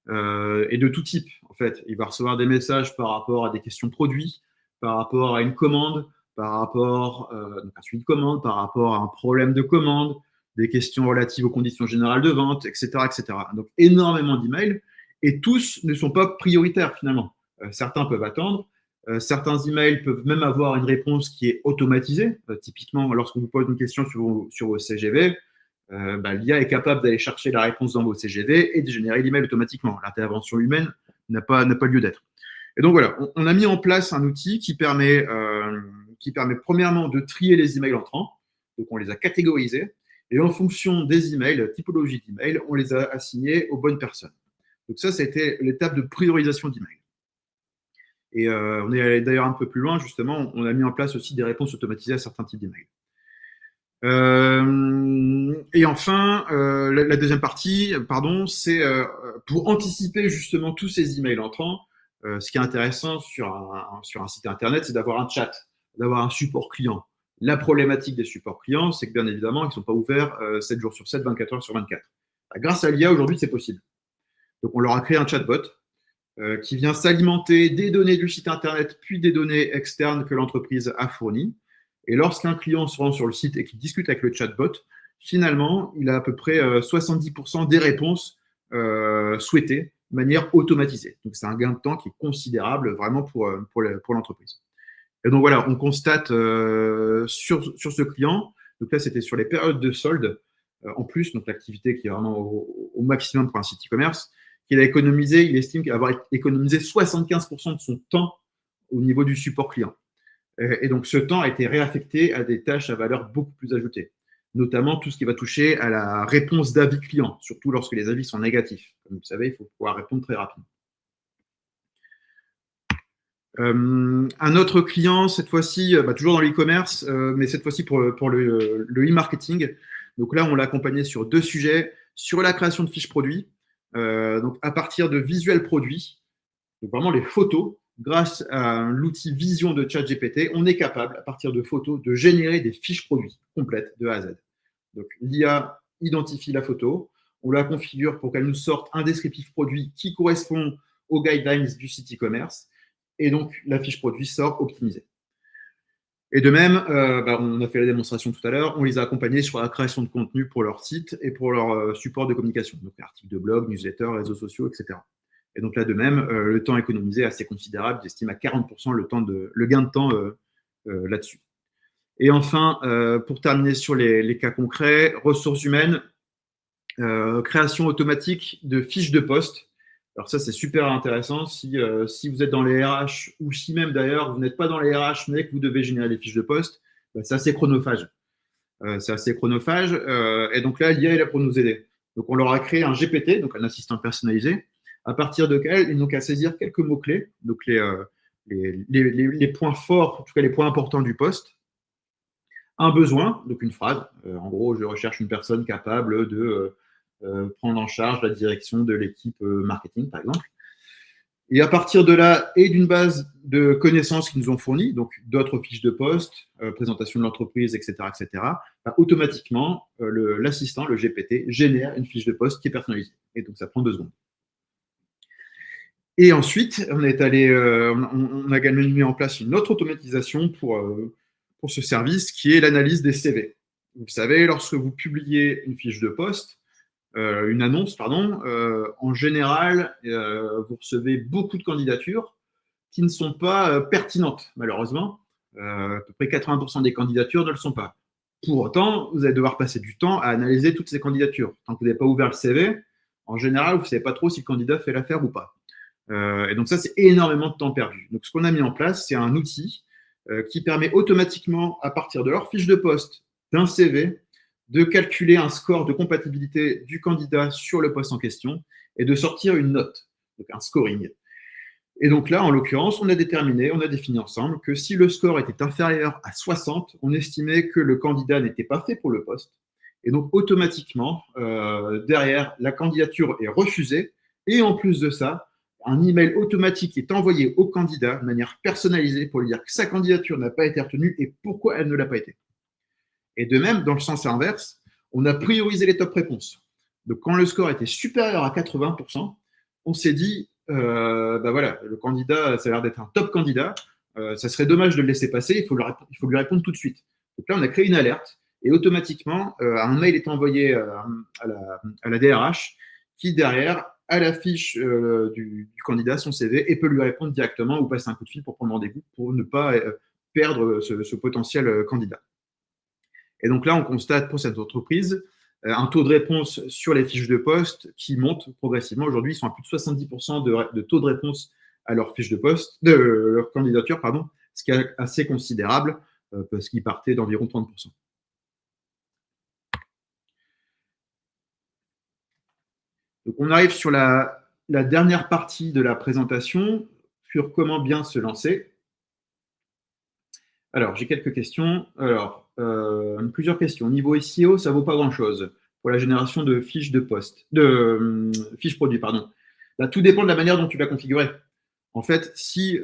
et de tout type, en fait. Il va recevoir des messages par rapport à des questions produits, par rapport à une commande, par rapport à un suivi de commande, par rapport à un problème de commande, des questions relatives aux conditions générales de vente, etc., etc. Donc, énormément d'emails et tous ne sont pas prioritaires finalement. Certains peuvent attendre. Certains emails peuvent même avoir une réponse qui est automatisée. Typiquement, lorsqu'on vous pose une question sur vos CGV, l'IA est capable d'aller chercher la réponse dans vos CGV et de générer l'email automatiquement. L'intervention humaine n'a pas lieu d'être. Et donc voilà, on a mis en place un outil qui permet premièrement de trier les emails entrants. Donc on les a catégorisés et en fonction des emails, typologie d'emails, on les a assignés aux bonnes personnes. Donc ça a été l'étape de priorisation d'emails. Et on est allé d'ailleurs un peu plus loin, justement, on a mis en place aussi des réponses automatisées à certains types d'emails. Et enfin, la deuxième partie, c'est pour anticiper justement tous ces emails entrants. Ce qui est intéressant sur un site internet, c'est d'avoir un chat, d'avoir un support client. La problématique des supports clients, c'est que bien évidemment, ils ne sont pas ouverts 7 jours sur 7, 24 heures sur 24. Grâce à l'IA, aujourd'hui, c'est possible. Donc, on leur a créé un chatbot qui vient s'alimenter des données du site internet, puis des données externes que l'entreprise a fournies. Et lorsqu'un client se rend sur le site et qu'il discute avec le chatbot, finalement, il a à peu près 70% des réponses souhaitées de manière automatisée. Donc, c'est un gain de temps qui est considérable vraiment pour l'entreprise. Et donc, voilà, on constate sur ce client, donc là, c'était sur les périodes de solde, en plus, donc l'activité qui est vraiment au maximum pour un site e-commerce, il estime avoir économisé 75% de son temps au niveau du support client. Et donc, ce temps a été réaffecté à des tâches à valeur beaucoup plus ajoutée, notamment tout ce qui va toucher à la réponse d'avis client, surtout lorsque les avis sont négatifs. Comme vous le savez, il faut pouvoir répondre très rapidement. Un autre client, cette fois-ci, toujours dans l'e-commerce, mais cette fois-ci pour le e-marketing. Donc là, on l'a accompagné sur 2 sujets, sur la création de fiches produits, donc à partir de visuels produits, donc vraiment les photos. Grâce à l'outil Vision de ChatGPT, on est capable, à partir de photos, de générer des fiches produits complètes de A à Z. Donc, l'IA identifie la photo, on la configure pour qu'elle nous sorte un descriptif produit qui correspond aux guidelines du site e-commerce, et donc la fiche produit sort optimisée. Et de même, on a fait la démonstration tout à l'heure, on les a accompagnés sur la création de contenu pour leur site et pour leur support de communication, donc articles de blog, newsletters, réseaux sociaux, etc. Et donc là, de même, le temps économisé est assez considérable. J'estime à 40% le gain de temps là-dessus. Et enfin, pour terminer sur les cas concrets, ressources humaines, création automatique de fiches de poste. Alors ça, c'est super intéressant. Si vous êtes dans les RH ou si même d'ailleurs, vous n'êtes pas dans les RH, mais que vous devez générer des fiches de poste, c'est assez chronophage. Et donc là, l'IA est là pour nous aider. Donc, on leur a créé un GPT, donc un assistant personnalisé, à partir duquel ils n'ont qu'à saisir quelques mots-clés, donc les points forts, en tout cas les points importants du poste, un besoin, donc une phrase, en gros, je recherche une personne capable de prendre en charge la direction de l'équipe marketing, par exemple. Et à partir de là, et d'une base de connaissances qu'ils nous ont fournies, donc d'autres fiches de poste, présentation de l'entreprise, etc., automatiquement, l'assistant, le GPT, génère une fiche de poste qui est personnalisée. Et donc, ça prend 2 secondes. Et ensuite, on a également mis en place une autre automatisation pour ce service, qui est l'analyse des CV. Vous savez, lorsque vous publiez une fiche de poste, une annonce, en général, vous recevez beaucoup de candidatures qui ne sont pas pertinentes, malheureusement. À peu près 80% des candidatures ne le sont pas. Pour autant, vous allez devoir passer du temps à analyser toutes ces candidatures. Tant que vous n'avez pas ouvert le CV, en général, vous ne savez pas trop si le candidat fait l'affaire ou pas. Et donc ça, c'est énormément de temps perdu. Donc ce qu'on a mis en place, c'est un outil qui permet automatiquement, à partir de leur fiche de poste, d'un CV, de calculer un score de compatibilité du candidat sur le poste en question et de sortir une note, donc un scoring. Et donc là, en l'occurrence, on a défini ensemble que si le score était inférieur à 60, on estimait que le candidat n'était pas fait pour le poste. Et donc, automatiquement, derrière, la candidature est refusée. Et en plus de ça, un email automatique est envoyé au candidat de manière personnalisée pour lui dire que sa candidature n'a pas été retenue et pourquoi elle ne l'a pas été. Et de même, dans le sens inverse, on a priorisé les top réponses. Donc, quand le score était supérieur à 80%, on s'est dit, le candidat, ça a l'air d'être un top candidat, ça serait dommage de le laisser passer, il faut lui répondre tout de suite. Donc là, on a créé une alerte et automatiquement, un mail est envoyé à la DRH qui, derrière, a la fiche du candidat, son CV, et peut lui répondre directement ou passer un coup de fil pour prendre rendez-vous pour ne pas perdre ce potentiel candidat. Et donc là, on constate pour cette entreprise un taux de réponse sur les fiches de poste qui monte progressivement. Aujourd'hui, ils sont à plus de 70% de taux de réponse à leur fiche de poste, de leur candidature, pardon, ce qui est assez considérable parce qu'ils partaient d'environ 30%. Donc, on arrive sur la dernière partie de la présentation sur comment bien se lancer. Alors, j'ai quelques questions. Alors, plusieurs questions. Niveau SEO, ça ne vaut pas grand-chose pour la génération de fiches de poste, de fiches produits, pardon. Là, tout dépend de la manière dont tu l'as configuré. En fait, si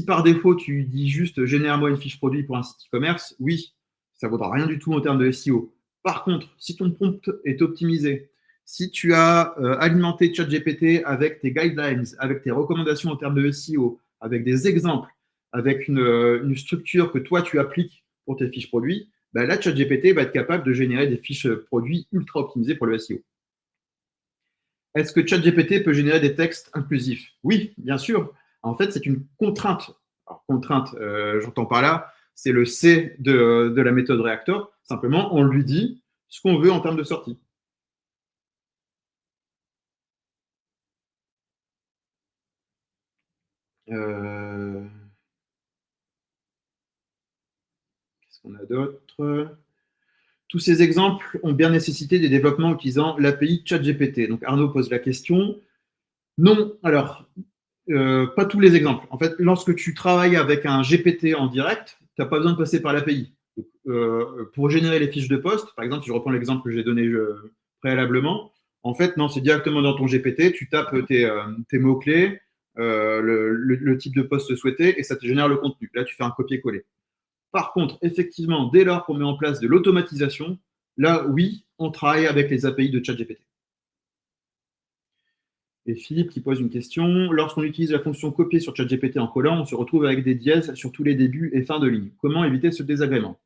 par défaut, tu dis juste génère-moi une fiche produit pour un site e-commerce, oui, ça ne vaudra rien du tout en termes de SEO. Par contre, si ton prompt est optimisé, si tu as alimenté ChatGPT avec tes guidelines, avec tes recommandations en termes de SEO, avec des exemples, avec une structure que toi, tu appliques pour tes fiches produits, bah là, ChatGPT va être capable de générer des fiches produits ultra optimisées pour le SEO. Est-ce que ChatGPT peut générer des textes inclusifs? Oui, bien sûr. En fait, c'est une contrainte. Alors, contrainte, j'entends par là, c'est le C de la méthode Reactor. Simplement, on lui dit ce qu'on veut en termes de sortie. Qu'est-ce qu'on a d'autre? Tous ces exemples ont bien nécessité des développements utilisant l'API ChatGPT. Donc Arnaud pose la question. Non, alors, pas tous les exemples. En fait, lorsque tu travailles avec un GPT en direct, tu n'as pas besoin de passer par l'API. Pour générer les fiches de poste, par exemple, si je reprends l'exemple que j'ai donné préalablement, en fait, non, c'est directement dans ton GPT, tu tapes tes mots-clés, le type de poste souhaité, et ça te génère le contenu. Là, tu fais un copier-coller. Par contre, effectivement, dès lors qu'on met en place de l'automatisation, là, oui, on travaille avec les API de ChatGPT. Et Philippe qui pose une question. Lorsqu'on utilise la fonction copier sur ChatGPT en collant, on se retrouve avec des dièses sur tous les débuts et fins de ligne. Comment éviter ce désagrément?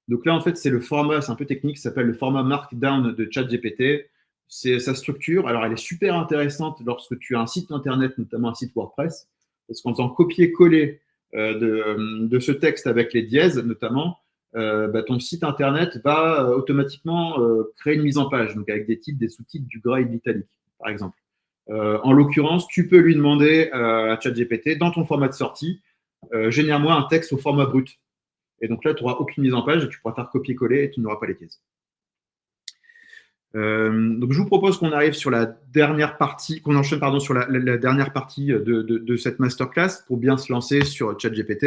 Donc là, en fait, c'est le format, c'est un peu technique, ça s'appelle le format Markdown de ChatGPT. C'est sa structure. Alors, elle est super intéressante lorsque tu as un site internet, notamment un site WordPress, parce qu'en faisant copier-coller de ce texte avec les dièses, notamment, ton site internet va automatiquement créer une mise en page, donc avec des titres, des sous-titres, du gras et de l'italique, par exemple. En l'occurrence, tu peux lui demander à ChatGPT, dans ton format de sortie, génère-moi un texte au format brut. Et donc là, tu n'auras aucune mise en page et tu pourras faire copier-coller et tu n'auras pas les pièces. Donc, je vous propose qu'on arrive sur la dernière partie, qu'on enchaîne pardon, sur la dernière partie de cette masterclass pour bien se lancer sur ChatGPT.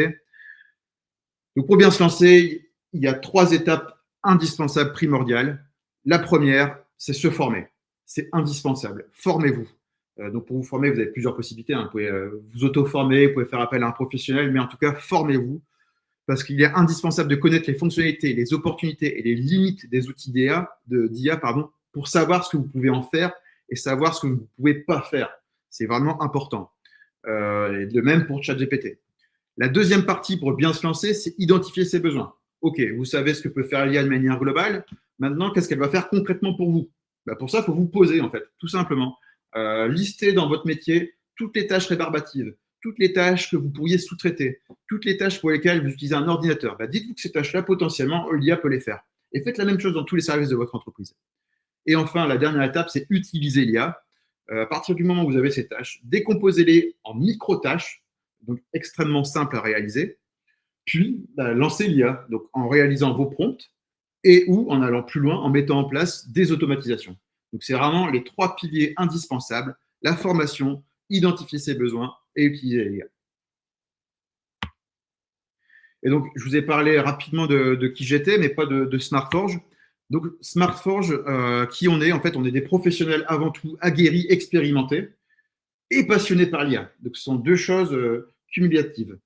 Donc, pour bien se lancer, il y a 3 étapes indispensables, primordiales. La première, c'est se former. C'est indispensable. Formez-vous. Donc, pour vous former, vous avez plusieurs possibilités. Vous pouvez vous auto-former, vous pouvez faire appel à un professionnel, mais en tout cas, formez-vous. Parce qu'il est indispensable de connaître les fonctionnalités, les opportunités et les limites des outils d'IA, pour savoir ce que vous pouvez en faire et savoir ce que vous ne pouvez pas faire. C'est vraiment important. Et de même pour ChatGPT. La deuxième partie pour bien se lancer, c'est identifier ses besoins. OK, vous savez ce que peut faire l'IA de manière globale. Maintenant, qu'est-ce qu'elle va faire concrètement pour vous? Pour ça, il faut vous poser, en fait, tout simplement. Lister dans votre métier toutes les tâches rébarbatives, toutes les tâches que vous pourriez sous-traiter, toutes les tâches pour lesquelles vous utilisez un ordinateur. Dites-vous que ces tâches-là, potentiellement, l'IA peut les faire. Et faites la même chose dans tous les services de votre entreprise. Et enfin, la dernière étape, c'est utiliser l'IA. À partir du moment où vous avez ces tâches, décomposez-les en micro-tâches, donc extrêmement simples à réaliser, puis lancez l'IA, donc en réalisant vos prompts et ou en allant plus loin, en mettant en place des automatisations. Donc, c'est vraiment les 3 piliers indispensables, la formation, identifier ses besoins et utiliser l'IA. Et donc, je vous ai parlé rapidement de qui j'étais, mais pas de SmartForge. Donc, SmartForge, qui on est? En fait, on est des professionnels avant tout aguerris, expérimentés et passionnés par l'IA. Donc, ce sont 2 choses cumulatives.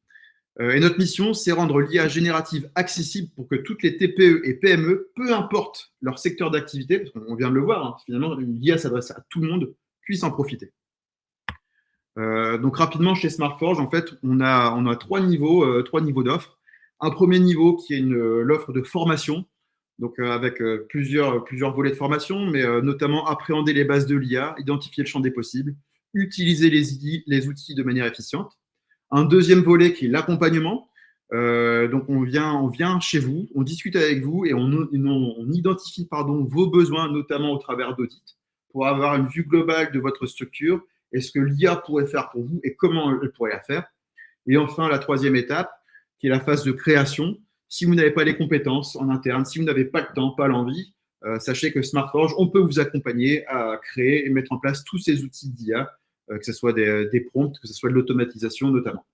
Et notre mission, c'est rendre l'IA générative accessible pour que toutes les TPE et PME, peu importe leur secteur d'activité, parce qu'on vient de le voir, finalement, l'IA s'adresse à tout le monde, puissent en profiter. Donc rapidement, chez SmartForge, en fait, on a 3 niveaux d'offres. Un premier niveau qui est l'offre de formation, donc avec plusieurs volets de formation, mais notamment appréhender les bases de l'IA, identifier le champ des possibles, utiliser les outils de manière efficiente. Un deuxième volet qui est l'accompagnement. Donc, on vient chez vous, on discute avec vous et on identifie vos besoins, notamment au travers d'audits, pour avoir une vue globale de votre structure et ce que l'IA pourrait faire pour vous et comment elle pourrait la faire. Et enfin, la troisième étape, qui est la phase de création. Si vous n'avez pas les compétences en interne, si vous n'avez pas le temps, pas l'envie, sachez que SmartForge, on peut vous accompagner à créer et mettre en place tous ces outils d'IA, que ce soit des prompts, que ce soit de l'automatisation notamment.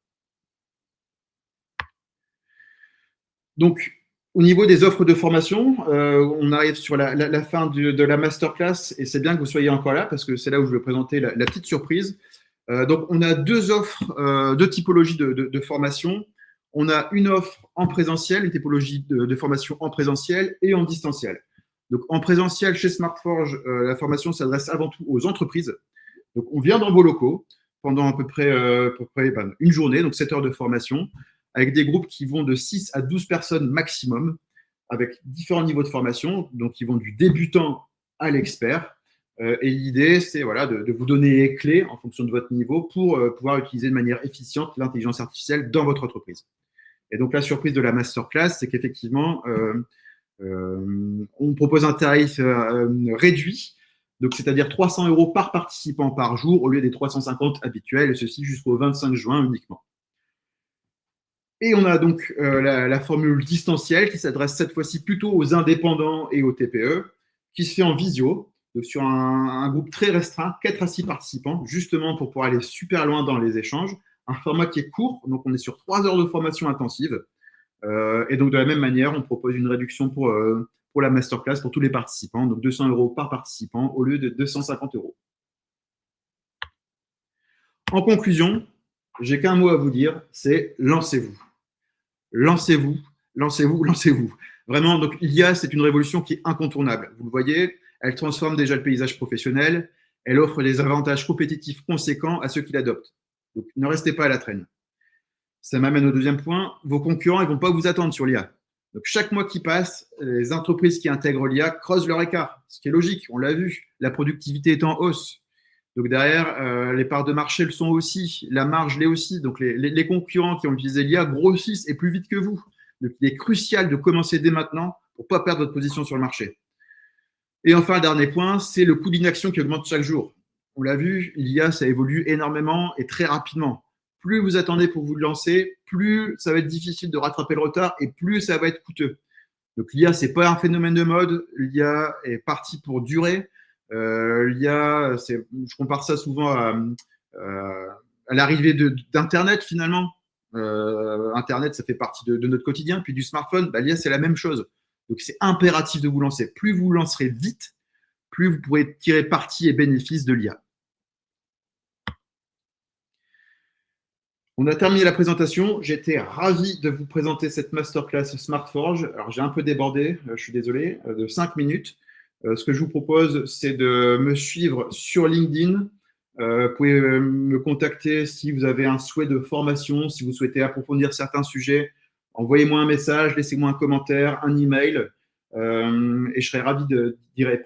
Donc, au niveau des offres de formation, on arrive sur la fin de la masterclass et c'est bien que vous soyez encore là parce que c'est là où je vais présenter la petite surprise. Donc, on a deux offres, deux typologies de formation. On a une offre en présentiel, une typologie de formation en présentiel et en distanciel. Donc, en présentiel, chez SmartForge, la formation s'adresse avant tout aux entreprises. Donc, on vient dans vos locaux pendant à peu près une journée, donc 7 heures de formation, avec des groupes qui vont de 6 à 12 personnes maximum, avec différents niveaux de formation, donc qui vont du débutant à l'expert. Et l'idée, c'est voilà, de vous donner les clés en fonction de votre niveau pour pouvoir utiliser de manière efficiente l'intelligence artificielle dans votre entreprise. Et donc, la surprise de la masterclass, c'est qu'effectivement, on propose un tarif réduit, donc c'est-à-dire 300 € par participant par jour au lieu des 350 habituels, et ceci jusqu'au 25 juin uniquement. Et on a donc la formule distancielle qui s'adresse cette fois-ci plutôt aux indépendants et aux TPE, qui se fait en visio, donc sur un groupe très restreint, 4 à 6 participants, justement pour pouvoir aller super loin dans les échanges. Un format qui est court, donc on est sur 3 heures de formation intensive. Et donc de la même manière, on propose une réduction pour la masterclass pour tous les participants, donc 200 € par participant au lieu de 250 €. En conclusion, j'ai qu'un mot à vous dire, c'est lancez-vous. Lancez-vous, lancez-vous, lancez-vous. Vraiment, donc l'IA, c'est une révolution qui est incontournable. Vous le voyez, elle transforme déjà le paysage professionnel, elle offre des avantages compétitifs conséquents à ceux qui l'adoptent. Donc ne restez pas à la traîne. Ça m'amène au deuxième point, vos concurrents, ils ne vont pas vous attendre sur l'IA. Donc chaque mois qui passe, les entreprises qui intègrent l'IA creusent leur écart, ce qui est logique, on l'a vu, la productivité est en hausse. Donc derrière, les parts de marché le sont aussi, la marge l'est aussi. Donc les concurrents qui ont utilisé l'IA grossissent et plus vite que vous. Donc il est crucial de commencer dès maintenant pour ne pas perdre votre position sur le marché. Et enfin, le dernier point, c'est le coût d'inaction qui augmente chaque jour. On l'a vu, l'IA, ça évolue énormément et très rapidement. Plus vous attendez pour vous lancer, plus ça va être difficile de rattraper le retard et plus ça va être coûteux. Donc l'IA, ce n'est pas un phénomène de mode, l'IA est partie pour durer. L'IA, je compare ça souvent à l'arrivée d'Internet finalement. Internet, ça fait partie de notre quotidien. Puis du smartphone, l'IA, c'est la même chose. Donc c'est impératif de vous lancer. Plus vous lancerez vite, plus vous pourrez tirer parti et bénéfice de l'IA. On a terminé la présentation. J'étais ravi de vous présenter cette masterclass SmartForge. Alors, j'ai un peu débordé, je suis désolé, de 5 minutes. Ce que je vous propose, c'est de me suivre sur LinkedIn. Vous pouvez me contacter si vous avez un souhait de formation, si vous souhaitez approfondir certains sujets. Envoyez-moi un message, laissez-moi un commentaire, un email, et je serai ravi d'y répondre.